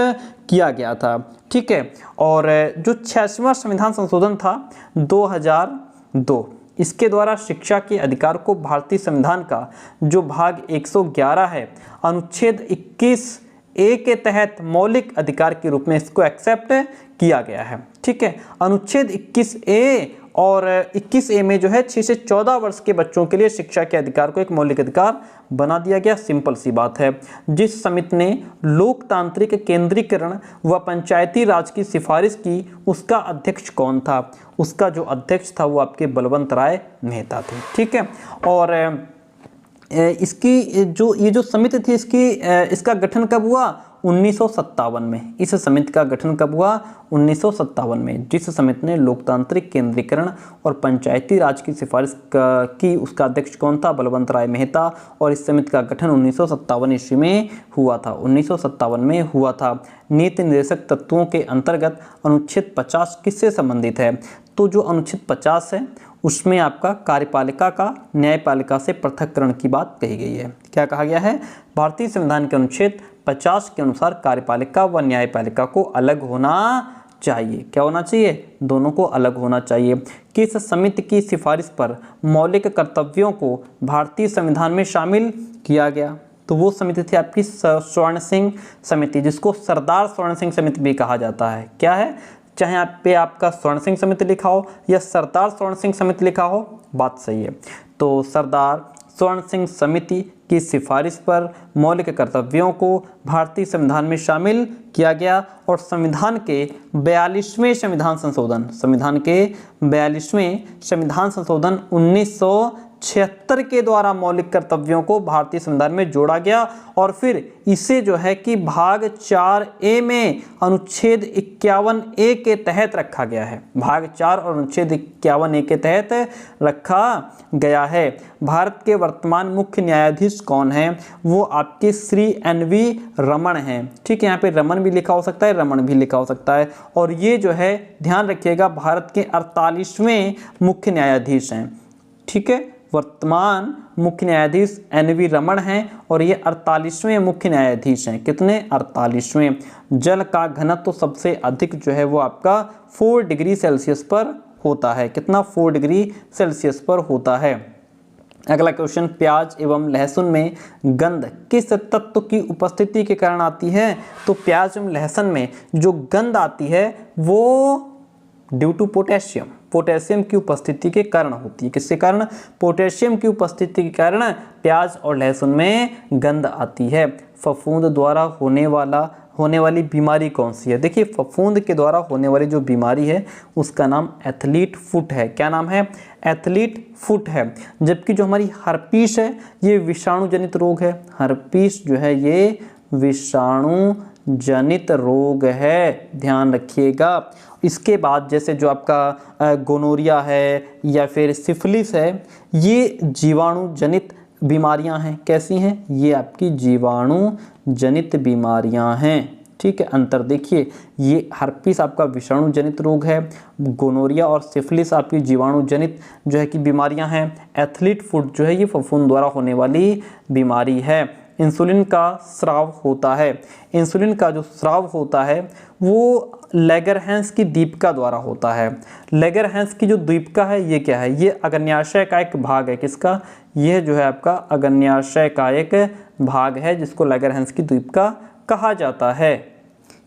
किया गया था। ठीक है, और जो 86वां संविधान संशोधन था 2002, इसके द्वारा शिक्षा के अधिकार को भारतीय संविधान का जो भाग 111 है अनुच्छेद 21A के तहत मौलिक अधिकार के रूप में इसको एक्सेप्ट किया गया है। ठीक है, अनुच्छेद 21A और 21A में जो है 6 से 14 वर्ष के बच्चों के लिए शिक्षा के अधिकार को एक मौलिक अधिकार बना दिया गया। सिंपल सी बात है। जिस समिति ने लोकतांत्रिक केंद्रीकरण व पंचायती राज की सिफारिश की उसका अध्यक्ष कौन था? उसका जो अध्यक्ष था वो आपके बलवंत राय मेहता थे। ठीक है। और इसकी जो समिति थी इसका गठन कब हुआ? 1957 में। इस समिति का गठन कब हुआ? 1957 में। जिस समिति ने लोकतांत्रिक केंद्रीकरण और पंचायती राज की सिफारिश की उसका अध्यक्ष कौन था? बलवंत राय मेहता। और इस समिति का गठन 1957 ईस्वी में हुआ था। 1957 में हुआ था। नीति निर्देशक तत्वों के अंतर्गत अनुच्छेद 50 किससे संबंधित है? तो जो अनुच्छेद 50 है उसमें आपका कार्यपालिका का न्यायपालिका से पृथक्करण की बात कही गई है। क्या कहा गया है? भारतीय संविधान के अनुच्छेद 50 के अनुसार कार्यपालिका व न्यायपालिका को अलग होना चाहिए। क्या होना चाहिए? दोनों को अलग होना चाहिए। किस समिति की सिफारिश पर मौलिक कर्तव्यों को भारतीय संविधान में शामिल किया गया? तो वो समिति थी आपकी स्वर्ण सिंह समिति, जिसको सरदार स्वर्ण सिंह समिति भी कहा जाता है। क्या है? चाहे आप पे आपका स्वर्ण सिंह समिति लिखा हो या सरदार स्वर्ण सिंह समिति लिखा हो, बात सही है। तो सरदार स्वर्ण सिंह समिति की सिफारिश पर मौलिक कर्तव्यों को भारतीय संविधान में शामिल किया गया और संविधान के 42वें संविधान संशोधन 1976 के द्वारा मौलिक कर्तव्यों को भारतीय संविधान में जोड़ा गया और फिर इसे जो है कि भाग 4A में अनुच्छेद 51A के तहत रखा गया है। भाग 4 और अनुच्छेद 51A के तहत रखा गया है। भारत के वर्तमान मुख्य न्यायाधीश कौन है? वो आपके श्री NV रमन हैं। ठीक है, यहाँ पे रमन भी लिखा हो सकता है, रमन भी लिखा हो सकता है। और ये जो है ध्यान रखिएगा भारत के 48वें मुख्य न्यायाधीश हैं। ठीक है, वर्तमान मुख्य न्यायाधीश NV रमन हैं और ये 48वें मुख्य न्यायाधीश हैं। कितने? 48वें। जल का घनत्व तो सबसे अधिक जो है वो आपका 4 डिग्री सेल्सियस पर होता है। कितना? 4 डिग्री सेल्सियस पर होता है। अगला क्वेश्चन, प्याज एवं लहसुन में गंध किस तत्व की उपस्थिति के कारण आती है? तो प्याज एवं लहसुन में जो गंध आती है वो ड्यू टू पोटेशियम की उपस्थिति के कारण होती है। किसके कारण? पोटेशियम की उपस्थिति के कारण प्याज और लहसुन में गंध आती है। फफूंद द्वारा होने वाली बीमारी कौन सी है? देखिए, फफूंद के द्वारा होने वाली जो बीमारी है उसका नाम एथलीट फुट है। क्या नाम है? एथलीट फुट है। जबकि जो हमारी हर्पीस है ये विषाणु जनित रोग है। हर्पीस जो है ये विषाणु जनित रोग है, ध्यान रखिएगा। इसके बाद जैसे जो आपका गोनोरिया है या फिर सिफिलिस है, ये जीवाणु जनित बीमारियां हैं। कैसी हैं? ये आपकी जीवाणु जनित बीमारियां हैं। ठीक है, अंतर देखिए, ये हर्पीस आपका विषाणु जनित रोग है, गोनोरिया और सिफिलिस आपकी जीवाणु जनित जो है कि बीमारियां हैं। एथलीट फुट जो है ये फफूंद द्वारा होने वाली बीमारी है। इंसुलिन का स्राव होता है। इंसुलिन का जो स्राव होता है वो लैगरहैंस की दीपिका द्वारा होता है। लैगरहैंस की जो दीपिका है ये क्या है? ये अग्न्याशय का एक भाग है। किसका? यह जो है आपका अग्न्याशय का एक भाग है जिसको लैगरहैंस की दीपिका कहा जाता है।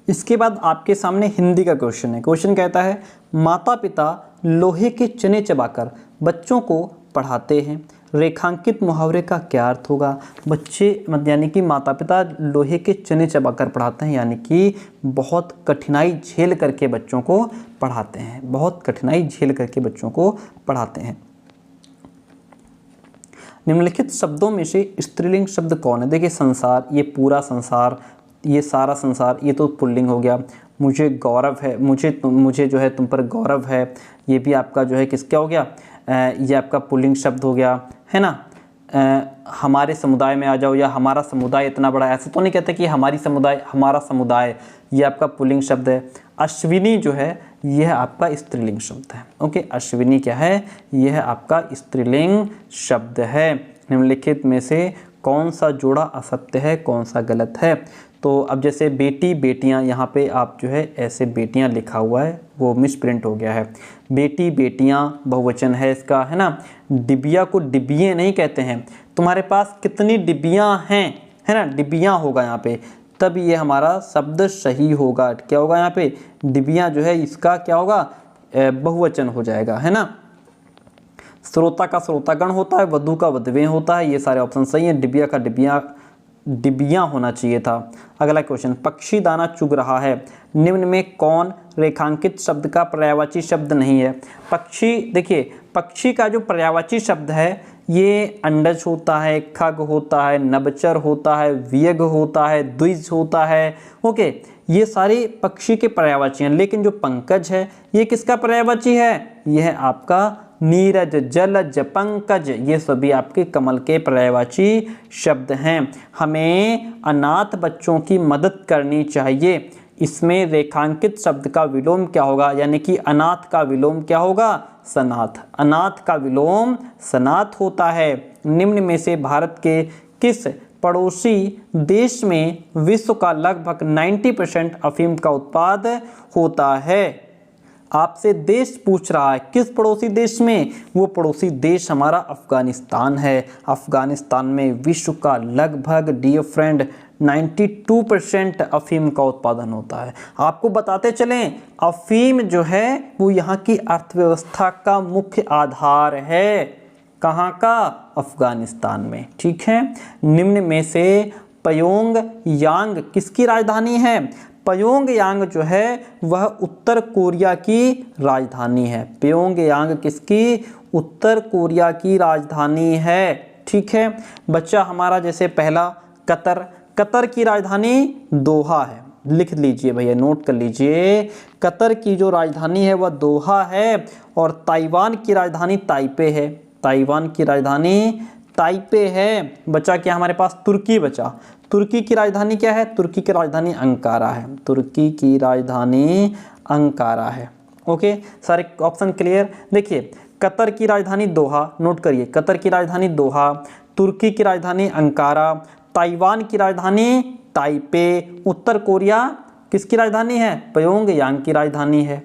इसके बाद आपके सामने हिंदी का क्वेश्चन है। क्वेश्चन कहता है, माता पिता लोहे के चने चबाकर बच्चों को पढ़ाते हैं, रेखांकित मुहावरे का क्या अर्थ होगा? बच्चे यानी कि माता पिता लोहे के चने चबाकर पढ़ाते हैं, यानी कि बहुत कठिनाई झेल करके बच्चों को पढ़ाते हैं। बहुत कठिनाई झेल करके बच्चों को पढ़ाते हैं। निम्नलिखित शब्दों में से स्त्रीलिंग शब्द कौन है? देखिए, संसार, ये पूरा संसार, ये सारा संसार, ये तो पुल्लिंग हो गया। मुझे गौरव है, मुझे जो है तुम पर गौरव है, ये भी आपका जो है किसका हो गया? ये आपका पुल्लिंग शब्द हो गया, है ना। हमारे समुदाय में आ जाओ या हमारा समुदाय इतना बड़ा, ऐसे तो नहीं कहते कि हमारा समुदाय, ये आपका पुल्लिंग शब्द है। अश्विनी जो है यह आपका स्त्रीलिंग शब्द है। ओके, अश्विनी क्या है? यह आपका स्त्रीलिंग शब्द है। निम्नलिखित में से कौन सा जोड़ा असत्य है, कौन सा गलत है? तो अब जैसे बेटी बेटियां, यहाँ पे आप जो है ऐसे बेटियां लिखा हुआ है वो मिसप्रिंट हो गया है। बेटी बेटियां बहुवचन है इसका, है ना। डिबिया को डिबिये नहीं कहते हैं। तुम्हारे पास कितनी डिबियां हैं, है ना, डिबियां होगा यहाँ पे, तब ये हमारा शब्द सही होगा। क्या होगा यहाँ पे? डिबियां जो है इसका क्या होगा? बहुवचन हो जाएगा, है ना। श्रोता का श्रोतागण होता है, वधु का वधवें होता है। ये सारे ऑप्शन सही हैं। डिबिया का डिबिया होना चाहिए था। अगला क्वेश्चन, पक्षी दाना चुग रहा है, निम्न में कौन रेखांकित शब्द का पर्यायवाची शब्द नहीं है? पक्षी, देखिए पक्षी का जो पर्यायवाची शब्द है ये अंडज होता है, खग होता है, नभचर होता है, वियग होता है, द्विज होता है। ओके, ये सारे पक्षी के पर्यायवाची हैं। लेकिन जो पंकज है ये किसका पर्यायवाची है? यह आपका नीरज, जलज, पंकज, ये सभी आपके कमल के पर्यायवाची शब्द हैं। हमें अनाथ बच्चों की मदद करनी चाहिए। इसमें रेखांकित शब्द का विलोम क्या होगा? यानी कि अनाथ का विलोम क्या होगा? सनाथ। अनाथ का विलोम सनाथ होता है। निम्न में से भारत के किस पड़ोसी देश में विश्व का लगभग 90% अफीम का उत्पाद होता है? आपसे देश पूछ रहा है, किस पड़ोसी देश में? वो पड़ोसी देश हमारा अफगानिस्तान है। अफगानिस्तान में विश्व का लगभग, डियर फ्रेंड, 92% अफीम का उत्पादन होता है। आपको बताते चलें, अफीम जो है वो यहाँ की अर्थव्यवस्था का मुख्य आधार है। कहाँ का? अफगानिस्तान में। ठीक है। निम्न में से प्योंग यांग किसकी राजधानी है? प्योंग यांग जो है वह उत्तर कोरिया की राजधानी है। प्योंग यांग किसकी? उत्तर कोरिया की राजधानी है। ठीक है। बच्चा हमारा जैसे पहला कतर, कतर की राजधानी दोहा है। लिख लीजिए भैया, नोट कर लीजिए। कतर की जो राजधानी है वह दोहा है। और ताइवान की राजधानी ताइपे है। ताइवान की राजधानी ताइपे है। बचा क्या हमारे पास? तुर्की बचा। तुर्की की राजधानी क्या है? तुर्की की राजधानी अंकारा है। तुर्की की राजधानी अंकारा है। ओके, सारे ऑप्शन क्लियर। देखिए, कतर की राजधानी दोहा, नोट करिए, कतर की राजधानी दोहा, तुर्की की राजधानी अंकारा, ताइवान की राजधानी ताइपे, उत्तर कोरिया किसकी राजधानी है? प्योंग यांग की राजधानी है।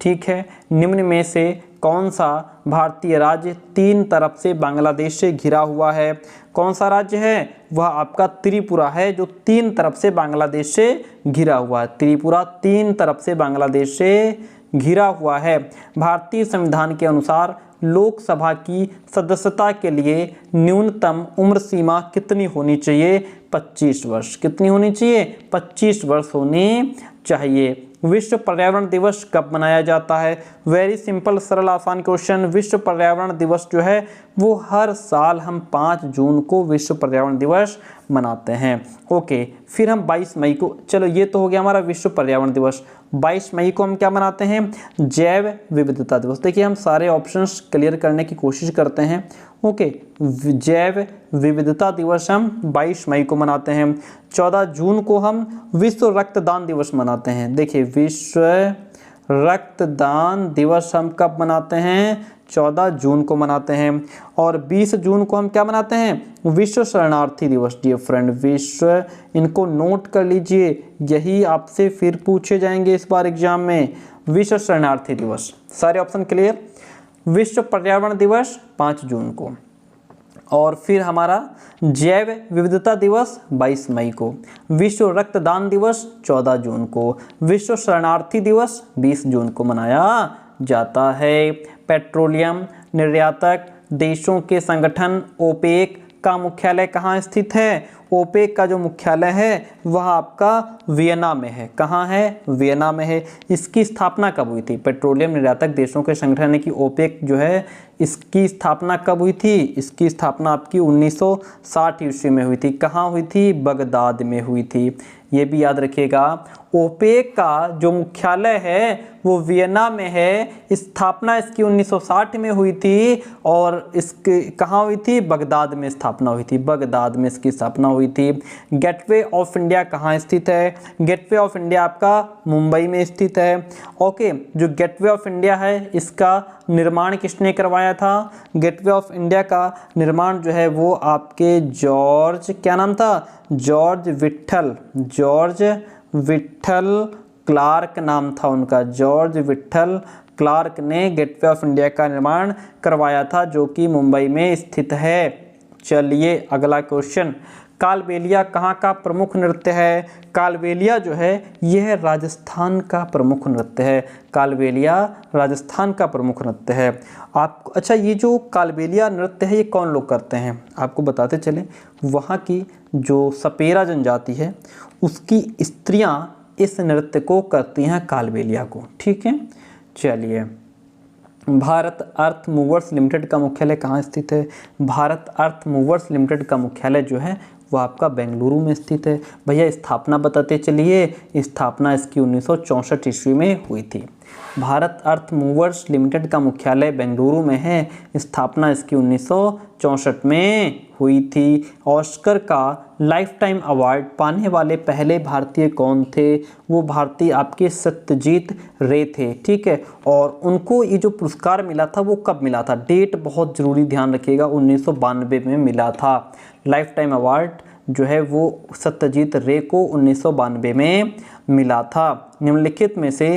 ठीक है। निम्न में से कौन सा भारतीय राज्य तीन तरफ से बांग्लादेश से घिरा हुआ है? कौन सा राज्य है? वह आपका त्रिपुरा है, जो तीन तरफ से बांग्लादेश से घिरा हुआ है। त्रिपुरा तीन तरफ से बांग्लादेश से घिरा हुआ है। भारतीय संविधान के अनुसार लोकसभा की सदस्यता के लिए न्यूनतम उम्र सीमा कितनी होनी चाहिए? 25 वर्ष। कितनी होनी चाहिए? 25 वर्ष होनी चाहिए। विश्व पर्यावरण दिवस कब मनाया जाता है? वेरी सिंपल, सरल आसान क्वेश्चन। विश्व पर्यावरण दिवस जो है वो हर साल हम 5 जून को विश्व पर्यावरण दिवस मनाते हैं। ओके, फिर हम 22 मई को, चलो ये तो हो गया हमारा विश्व पर्यावरण दिवस। 22 मई को हम क्या मनाते हैं? जैव विविधता दिवस। देखिए, हम सारे ऑप्शंस क्लियर करने की कोशिश करते हैं। ओके, जैव विविधता दिवस हम 22 मई को मनाते हैं। 14 जून को हम विश्व रक्तदान दिवस मनाते हैं। देखिए, विश्व रक्तदान दिवस हम कब मनाते हैं? 14 जून को मनाते हैं। और 20 जून को हम क्या मनाते हैं? विश्व शरणार्थी दिवस। डियर फ्रेंड, विश्व, इनको नोट कर लीजिए, यही आपसे फिर पूछे जाएंगे इस बार एग्जाम में। विश्व शरणार्थी दिवस। सारे ऑप्शन क्लियर। विश्व पर्यावरण दिवस 5 जून को, और फिर हमारा जैव विविधता दिवस 22 मई को, विश्व रक्तदान दिवस 14 जून को, विश्व शरणार्थी दिवस 20 जून को मनाया जाता है। पेट्रोलियम निर्यातक देशों के संगठन ओपेक का मुख्यालय कहाँ स्थित है? ओपेक का जो मुख्यालय है वह आपका वियना में है। कहाँ है? वियना में है। इसकी स्थापना कब हुई थी? पेट्रोलियम निर्यातक देशों के संगठन की ओपेक जो है, इसकी स्थापना कब हुई थी? इसकी स्थापना आपकी 1960 ईस्वी में हुई थी। कहाँ हुई थी? बगदाद में हुई थी। ये भी याद रखिएगा। ओपेक का जो मुख्यालय है वो वियना में है। स्थापना इसकी 1960 में हुई थी। और इसके कहाँ हुई थी? बगदाद में स्थापना हुई थी। बगदाद में इसकी स्थापना हुई थी। गेटवे ऑफ इंडिया कहाँ स्थित है? गेटवे ऑफ इंडिया आपका मुंबई में स्थित है। ओके, जो गेटवे ऑफ इंडिया है इसका निर्माण किसने करवाया था? गेटवे ऑफ इंडिया का निर्माण जो है वो आपके जॉर्ज, क्या नाम था? जॉर्ज विट्ठल क्लार्क नाम था उनका। जॉर्ज विट्ठल क्लार्क ने गेटवे ऑफ इंडिया का निर्माण करवाया था, जो कि मुंबई में स्थित है। चलिए अगला क्वेश्चन, कालबेलिया कहाँ का प्रमुख नृत्य है? कालबेलिया जो है यह राजस्थान का प्रमुख नृत्य है। कालबेलिया राजस्थान का प्रमुख नृत्य है। आप अच्छा, ये जो कालबेलिया नृत्य है ये कौन लोग करते हैं आपको बताते चले। वहाँ की जो सपेरा जनजाति है उसकी स्त्रियाँ इस नृत्य को करती हैं, कालबेलिया को। ठीक है, चलिए। भारत अर्थ मूवर्स लिमिटेड का मुख्यालय कहाँ स्थित है? भारत अर्थ मूवर्स लिमिटेड का मुख्यालय जो है वो आपका बेंगलुरु में स्थित है। भैया स्थापना बताते चलिए। स्थापना इसकी 1964 ईस्वी में हुई थी। भारत अर्थ मूवर्स लिमिटेड का मुख्यालय बेंगलुरु में है। स्थापना इसकी 1964 में हुई थी। ऑस्कर का लाइफ टाइम अवार्ड पाने वाले पहले भारतीय कौन थे? वो भारतीय आपके सत्यजीत रे थे। ठीक है, और उनको ये जो पुरस्कार मिला था वो कब मिला था? डेट बहुत ज़रूरी ध्यान रखिएगा, 1992 में मिला था। लाइफ टाइम अवार्ड जो है वो सत्यजीत रे को 1992 में मिला था। निम्नलिखित में से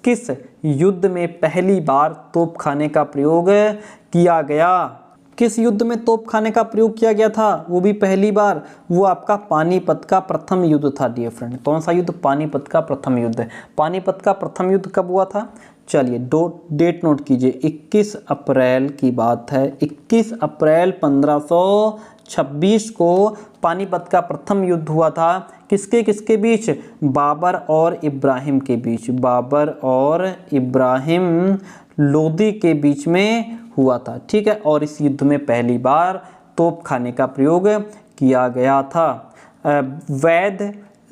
किस युद्ध में पहली बार तोपखाने का प्रयोग किया गया? किस युद्ध में तोपखाने का प्रयोग किया गया था वो भी पहली बार? वो आपका पानीपत का प्रथम युद्ध था डियर फ्रेंड। कौन सा युद्ध? पानीपत का प्रथम युद्ध। पानीपत का प्रथम युद्ध कब हुआ था? चलिए डेट नोट कीजिए, 21 अप्रैल की बात है। 21 अप्रैल 1526 को पानीपत का प्रथम युद्ध हुआ था। किसके किसके बीच? बाबर और इब्राहिम के बीच। बाबर और इब्राहिम लोदी के बीच में हुआ था। ठीक है, और इस युद्ध में पहली बार तोपखाने का प्रयोग किया गया था।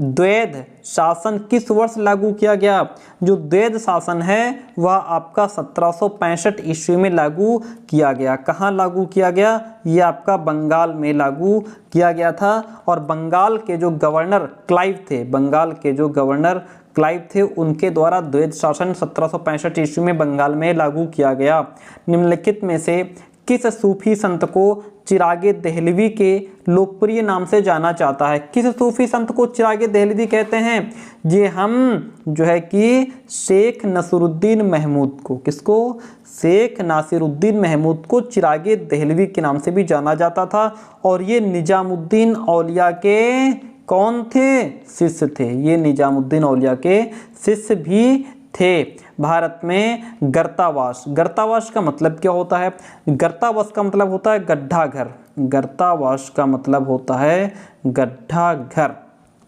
द्वैध शासन किस वर्ष लागू किया गया? जो द्वैध शासन है वह आपका 1765 ईस्वी में लागू किया गया। कहाँ लागू किया गया? ये आपका बंगाल में लागू किया गया था। और बंगाल के जो गवर्नर क्लाइव थे, बंगाल के जो गवर्नर क्लाइव थे उनके द्वारा द्वैध शासन 1765 ईस्वी में बंगाल में लागू किया गया। निम्नलिखित में से किस सूफी संत को चिरागे देहलवी के लोकप्रिय नाम से जाना जाता है? किस सूफी संत को चिरागे देहलवी कहते हैं? ये हम जो है कि शेख नसीरुद्दीन महमूद को, किसको? शेख नासिरुद्दीन महमूद को चिरागे देहलवी के नाम से भी जाना जाता था। और ये निजामुद्दीन औलिया के कौन थे? शिष्य थे। ये निजामुद्दीन औलिया के शिष्य भी थे। भारत में गर्तावास, गर्तावास का मतलब क्या होता है? गर्तावास का मतलब होता है गड्ढा घर। गर्तावास का मतलब होता है गड्ढा घर।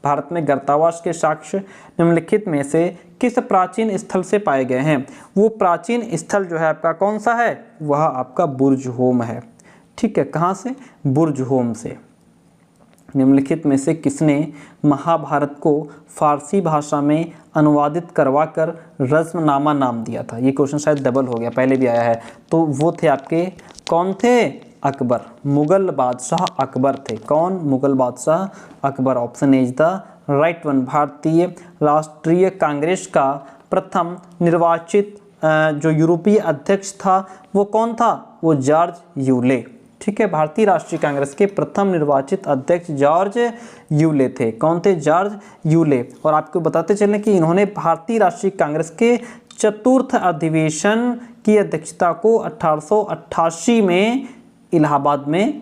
भारत में गर्तावास के साक्ष्य निम्नलिखित में से किस प्राचीन स्थल से पाए गए हैं? वो प्राचीन स्थल जो है आपका कौन सा है? वह आपका बुर्ज होम है। ठीक है, कहाँ से? बुर्ज होम से। निम्नलिखित में से किसने महाभारत को फारसी भाषा में अनुवादित करवाकर रज़्मनामा नाम दिया था? ये क्वेश्चन शायद डबल हो गया, पहले भी आया है। तो वो थे आपके, कौन थे? अकबर, मुगल बादशाह अकबर थे। कौन? मुगल बादशाह Akbar. Option is the right one. भारतीय राष्ट्रीय कांग्रेस का प्रथम निर्वाचित जो यूरोपीय अध्यक्ष था वो कौन था? वो जॉर्ज यूले। ठीक है, भारतीय राष्ट्रीय कांग्रेस के प्रथम निर्वाचित अध्यक्ष जॉर्ज यूले थे। कौन थे? George Yule. और आपको बताते चलें कि इन्होंने भारतीय राष्ट्रीय कांग्रेस के चतुर्थ अधिवेशन की अध्यक्षता को 1888 में इलाहाबाद में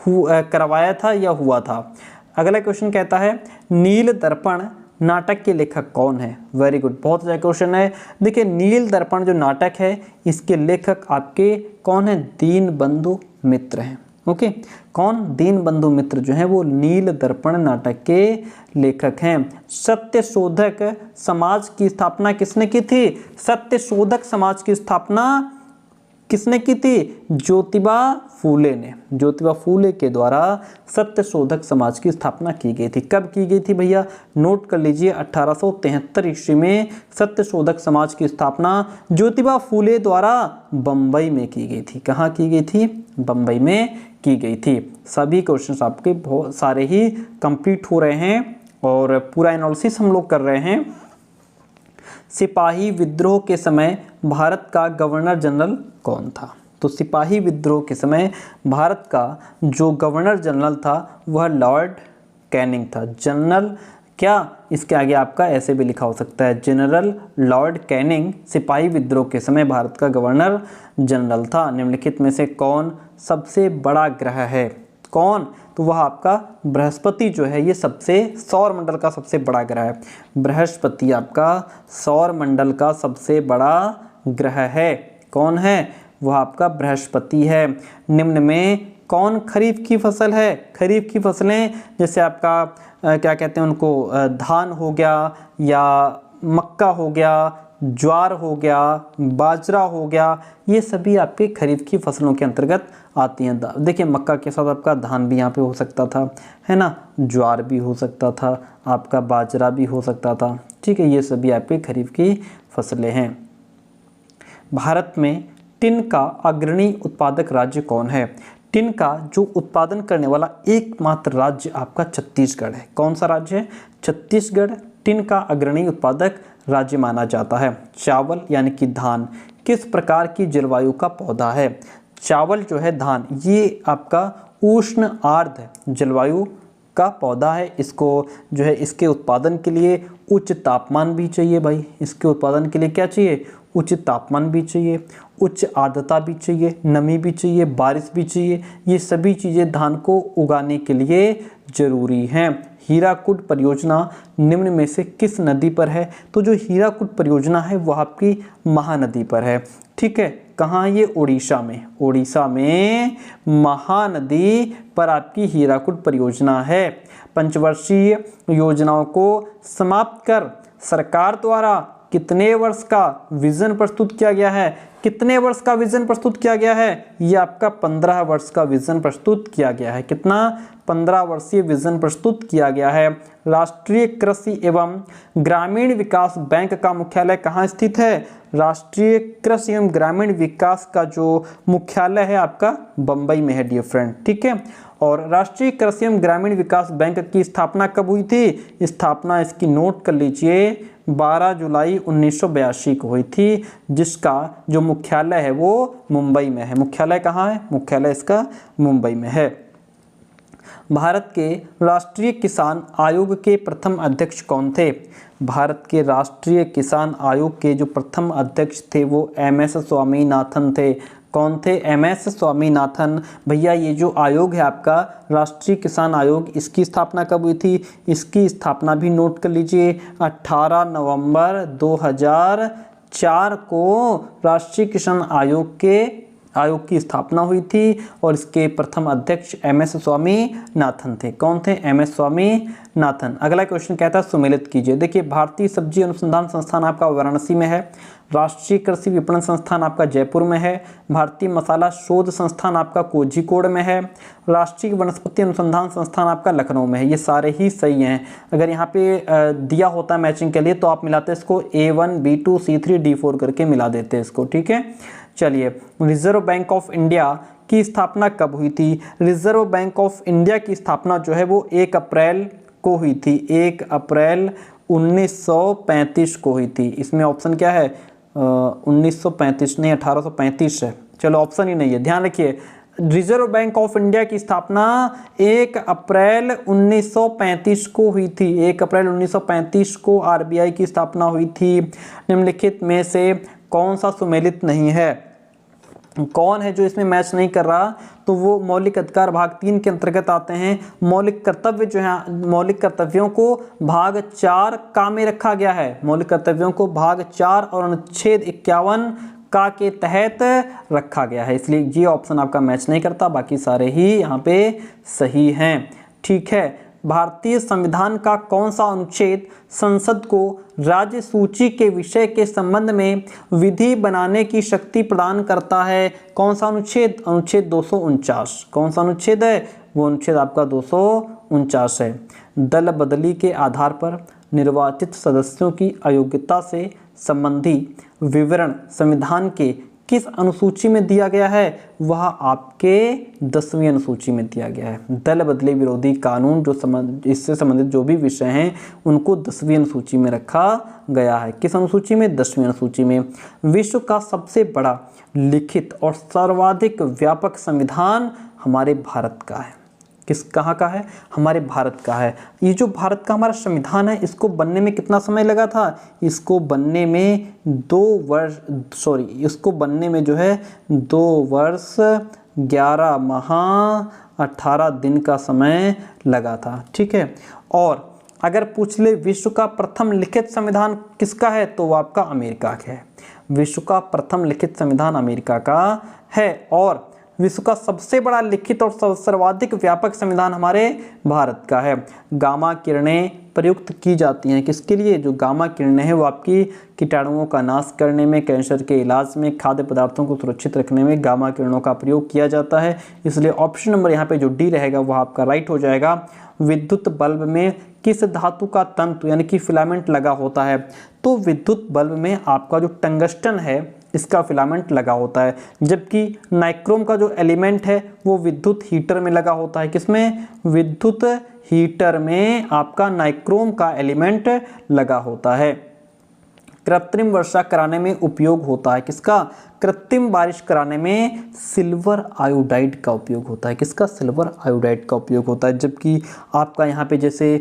करवाया था या हुआ था। अगला क्वेश्चन कहता है नील दर्पण नाटक के लेखक कौन है? वेरी गुड, बहुत अच्छा क्वेश्चन है। देखिए, नील दर्पण जो नाटक है इसके लेखक आपके कौन है? दीनबंधु मित्र हैं। ओके, कौन? दीनबंधु मित्र जो हैं वो नील दर्पण नाटक के लेखक हैं। सत्यशोधक समाज की स्थापना किसने की थी? सत्यशोधक समाज की स्थापना किसने की थी? ज्योतिबा फूले ने। ज्योतिबा फूले के द्वारा सत्यशोधक समाज की स्थापना की गई थी। कब की गई थी भैया? नोट कर लीजिए, 1873 ईस्वी में सत्यशोधक समाज की स्थापना ज्योतिबा फूले द्वारा बम्बई में की गई थी। कहाँ की गई थी? बम्बई में की गई थी। सभी क्वेश्चंस आपके बहुत सारे ही कंप्लीट हो रहे हैं और पूरा एनालिसिस हम लोग कर रहे हैं। सिपाही विद्रोह के समय भारत का गवर्नर जनरल कौन था? तो सिपाही विद्रोह के समय भारत का जो गवर्नर जनरल था वह लॉर्ड कैनिंग था। जनरल क्या? इसके आगे आपका ऐसे भी लिखा हो सकता है, जनरल लॉर्ड कैनिंग सिपाही विद्रोह के समय भारत का गवर्नर जनरल था। निम्नलिखित में से कौन सबसे बड़ा ग्रह है? कौन? तो वह आपका बृहस्पति जो है ये सबसे सौर मंडल का सबसे बड़ा ग्रह है। बृहस्पति आपका सौर मंडल का सबसे बड़ा ग्रह है। कौन है? वह आपका बृहस्पति है। निम्न में कौन खरीफ की फसल है? खरीफ की फसलें जैसे आपका क्या कहते हैं उनको, धान हो गया या मक्का हो गया, ज्वार हो गया, बाजरा हो गया, ये सभी आपके खरीफ की फसलों के अंतर्गत आती हैं। देखिए मक्का के साथ आपका धान भी यहाँ पे हो सकता था, है ना, ज्वार भी हो सकता था, आपका बाजरा भी हो सकता था। ठीक है, ये सभी आपके खरीफ की फसलें हैं। भारत में टिन का अग्रणी उत्पादक राज्य कौन है? टिन का जो उत्पादन करने वाला एकमात्र राज्य आपका छत्तीसगढ़ है। कौन सा राज्य है? छत्तीसगढ़ टिन का अग्रणी उत्पादक राज्य माना जाता है। चावल यानी कि धान किस प्रकार की जलवायु का पौधा है? चावल जो है, धान, ये आपका उष्ण आर्द्र जलवायु का पौधा है। इसको जो है इसके उत्पादन के लिए उच्च तापमान भी चाहिए भाई। इसके उत्पादन के लिए क्या चाहिए? उच्च तापमान भी चाहिए, उच्च आर्द्रता भी चाहिए, नमी भी चाहिए, बारिश भी चाहिए। ये सभी चीज़ें धान को उगाने के लिए जरूरी हैं। हीराकुड परियोजना निम्न में से किस नदी पर है? तो जो हीराकुड परियोजना है वह आपकी महानदी पर है। ठीक है, कहाँ? ये उड़ीसा में। उड़ीसा में महानदी पर आपकी हीराकुड परियोजना है। पंचवर्षीय योजनाओं को समाप्त कर सरकार द्वारा कितने वर्ष का विजन प्रस्तुत किया गया है? कितने वर्ष का विजन प्रस्तुत किया गया है? ये आपका 15 वर्ष का विजन प्रस्तुत किया गया है। कितना? 15 वर्षीय विजन प्रस्तुत किया गया है। राष्ट्रीय कृषि एवं ग्रामीण विकास बैंक का मुख्यालय कहाँ स्थित है? राष्ट्रीय कृषि एवं ग्रामीण विकास का जो मुख्यालय है आपका बम्बई में है डियर फ्रेंड। ठीक है, और राष्ट्रीय कृषि एवं ग्रामीण विकास बैंक की स्थापना कब हुई थी? स्थापना इसकी नोट कर लीजिए, 12 जुलाई 1982 को हुई थी, जिसका जो मुख्यालय है वो मुंबई में है। मुख्यालय कहाँ है? मुख्यालय इसका मुंबई में है। भारत के राष्ट्रीय किसान आयोग के प्रथम अध्यक्ष कौन थे? भारत के राष्ट्रीय किसान आयोग के जो प्रथम अध्यक्ष थे वो MS स्वामीनाथन थे। कौन थे? MS स्वामीनाथन। भैया ये जो आयोग है आपका राष्ट्रीय किसान आयोग, इसकी स्थापना कब हुई थी? इसकी स्थापना भी नोट कर लीजिए, 18 नवंबर 2004 को राष्ट्रीय किसान आयोग की स्थापना हुई थी और इसके प्रथम अध्यक्ष MS स्वामीनाथन थे। कौन थे? MS स्वामीनाथन। अगला क्वेश्चन कहता है सुमेलित कीजिए। देखिए, भारतीय सब्जी अनुसंधान संस्थान आपका वाराणसी में है, राष्ट्रीय कृषि विपणन संस्थान आपका जयपुर में है, भारतीय मसाला शोध संस्थान आपका कोझिकोड में है, राष्ट्रीय वनस्पति अनुसंधान संस्थान आपका लखनऊ में है। ये सारे ही सही हैं। अगर यहाँ पे दिया होता है मैचिंग के लिए तो आप मिलाते इसको A1 B2 C3 D4 करके मिला देते इसको। ठीक है, चलिए, रिजर्व बैंक ऑफ इंडिया की स्थापना कब हुई थी? रिजर्व बैंक ऑफ इंडिया की स्थापना जो है वो 1 अप्रैल को हुई थी। 1 अप्रैल 1935 को हुई थी। इसमें ऑप्शन क्या है? 1935 नहीं, 1835 है। चलो, ऑप्शन ही नहीं है, ध्यान रखिए। रिजर्व बैंक ऑफ इंडिया की स्थापना 1 अप्रैल 1935 को हुई थी। 1 अप्रैल 1935 को RBI की स्थापना हुई थी। निम्नलिखित में से कौन सा सुमेलित नहीं है? कौन है जो इसमें मैच नहीं कर रहा? तो वो मौलिक अधिकार भाग 3 के अंतर्गत आते हैं। मौलिक कर्तव्य जो है, मौलिक कर्तव्यों को भाग 4 का में रखा गया है। मौलिक कर्तव्यों को भाग 4 और अनुच्छेद 51 का के तहत रखा गया है, इसलिए ये ऑप्शन आपका मैच नहीं करता। बाकी सारे ही यहाँ पे सही हैं। ठीक है, भारतीय संविधान का कौन सा अनुच्छेद संसद को राज्य सूची के विषय के संबंध में विधि बनाने की शक्ति प्रदान करता है? कौन सा अनुच्छेद? अनुच्छेद 249। कौन सा अनुच्छेद है? वो अनुच्छेद आपका 249 है। दल बदली के आधार पर निर्वाचित सदस्यों की अयोग्यता से संबंधी विवरण संविधान के किस अनुसूची में दिया गया है? वह आपके 10वीं अनुसूची में दिया गया है। दल बदली विरोधी कानून जो इससे संबंधित जो भी विषय हैं उनको 10वीं अनुसूची में रखा गया है। किस अनुसूची में? 10वीं अनुसूची में। विश्व का सबसे बड़ा लिखित और सर्वाधिक व्यापक संविधान हमारे भारत का है। कहाँ का है? हमारे भारत का है। ये जो भारत का हमारा संविधान है इसको बनने में कितना समय लगा था? इसको बनने में 2 वर्ष, इसको बनने में जो है 2 वर्ष 11 माह 18 दिन का समय लगा था। ठीक है, और अगर पूछ ले विश्व का प्रथम लिखित संविधान किसका है तो वो आपका अमेरिका का है। विश्व का प्रथम लिखित संविधान अमेरिका का है। और विश्व का सबसे बड़ा लिखित और सर्वाधिक व्यापक संविधान हमारे भारत का है। गामा किरणें प्रयुक्त की जाती हैं किसके लिए? जो गामा किरणें हैं वो आपकी कीटाणुओं का नाश करने में, कैंसर के इलाज में, खाद्य पदार्थों को सुरक्षित रखने में गामा किरणों का प्रयोग किया जाता है। इसलिए ऑप्शन नंबर यहाँ पे जो डी रहेगा वह आपका राइट हो जाएगा। विद्युत बल्ब में किस धातु का तंतु यानी कि फिलामेंट लगा होता है? तो विद्युत बल्ब में आपका जो टंगस्टन है इसका फिलामेंट लगा होता है, जबकि नाइक्रोम का जो एलिमेंट है वो विद्युत हीटर में लगा होता है। किसमें? विद्युत हीटर में आपका नाइक्रोम का एलिमेंट लगा होता है। कृत्रिम वर्षा कराने में उपयोग होता है किसका? कृत्रिम बारिश कराने में सिल्वर आयोडाइड का उपयोग होता है। किसका? सिल्वर आयोडाइड का उपयोग होता है। जबकि आपका यहाँ पे जैसे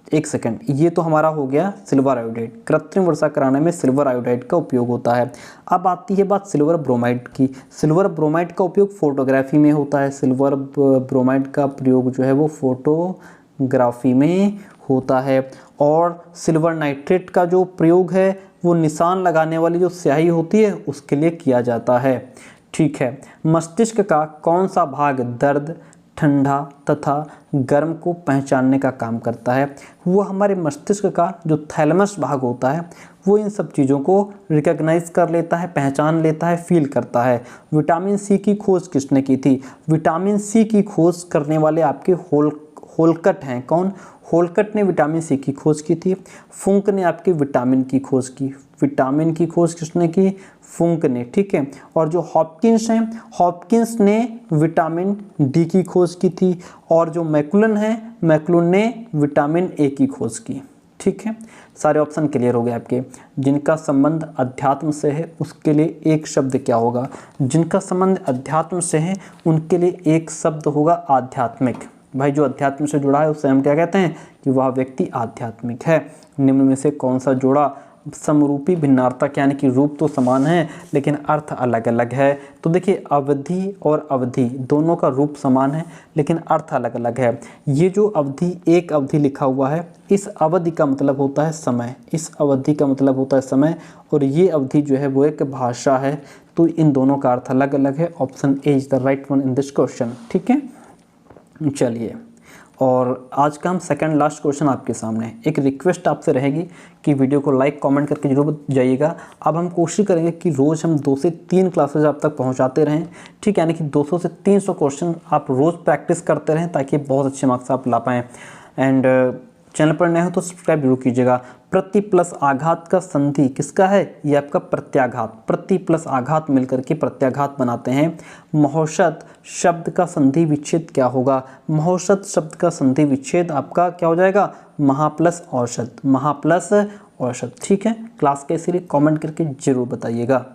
एक सेकंड, ये तो हमारा हो गया सिल्वर आयोडाइड। कृत्रिम वर्षा कराने में सिल्वर आयोडाइड का उपयोग होता है। अब आती है बात सिल्वर ब्रोमाइड की। सिल्वर ब्रोमाइड का उपयोग फोटोग्राफी में होता है। सिल्वर ब्रोमाइड का प्रयोग जो है वो फोटोग्राफी में होता है। और सिल्वर नाइट्रेट का जो प्रयोग है वो निशान लगाने वाली जो स्याही होती है उसके लिए किया जाता है। ठीक है, मस्तिष्क का कौन सा भाग दर्द, ठंडा तथा गर्म को पहचानने का काम करता है? वो हमारे मस्तिष्क का जो थैलेमस भाग होता है वो इन सब चीज़ों को रिकॉग्नाइज कर लेता है, पहचान लेता है, फील करता है। विटामिन सी की खोज किसने की थी? विटामिन सी की खोज करने वाले आपके होलकट हैं। कौन? होलकट ने विटामिन सी की खोज की थी। फुंक ने आपके विटामिन की खोज की। विटामिन की खोज किसने की? फुंक ने। ठीक है, और जो हॉपकिंस हैं, हॉपकिंस ने विटामिन डी की खोज की थी। और जो मैकुलन है, मैकुलन ने विटामिन ए की खोज की। ठीक है, सारे ऑप्शन क्लियर हो गए आपके। जिनका संबंध अध्यात्म से है उसके लिए एक शब्द क्या होगा? जिनका संबंध अध्यात्म से है उनके लिए एक शब्द होगा आध्यात्मिक। भाई जो अध्यात्म से जुड़ा है उसे हम क्या कहते हैं? कि वह व्यक्ति आध्यात्मिक है। निम्न में से कौन सा जोड़ा समरूपी भिन्नार्थक यानी कि रूप तो समान है लेकिन अर्थ अलग अलग है? तो देखिए अवधि और अवधि दोनों का रूप समान है लेकिन अर्थ अलग अलग है। ये जो अवधि, एक अवधि लिखा हुआ है, इस अवधि का मतलब होता है समय। इस अवधि का मतलब होता है समय, और ये अवधि जो है वो एक भाषा है। तो इन दोनों का अर्थ अलग अलग है। Option A is the right one in this question. ठीक है, चलिए, और आज का हम सेकंड लास्ट क्वेश्चन आपके सामने। एक रिक्वेस्ट आपसे रहेगी कि वीडियो को लाइक कमेंट करके जरूर जाइएगा। अब हम कोशिश करेंगे कि रोज़ हम 2 से 3 क्लासेज आप तक पहुंचाते रहें। ठीक है, यानी कि 200 से 300 क्वेश्चन आप रोज़ प्रैक्टिस करते रहें ताकि बहुत अच्छे मार्क्स आप ला पाएँ। एंड चैनल पर नए हो तो सब्सक्राइब जरूर कीजिएगा। प्रति प्लस आघात का संधि किसका है? ये आपका प्रत्याघात। प्रति प्लस आघात मिलकर के प्रत्याघात बनाते हैं। महौषध शब्द का संधि विच्छेद क्या होगा? महौषध शब्द का संधि विच्छेद आपका क्या हो जाएगा? महा प्लस औषध। महा प्लस औषध। ठीक है, क्लास कैसी रही कमेंट करके जरूर बताइएगा।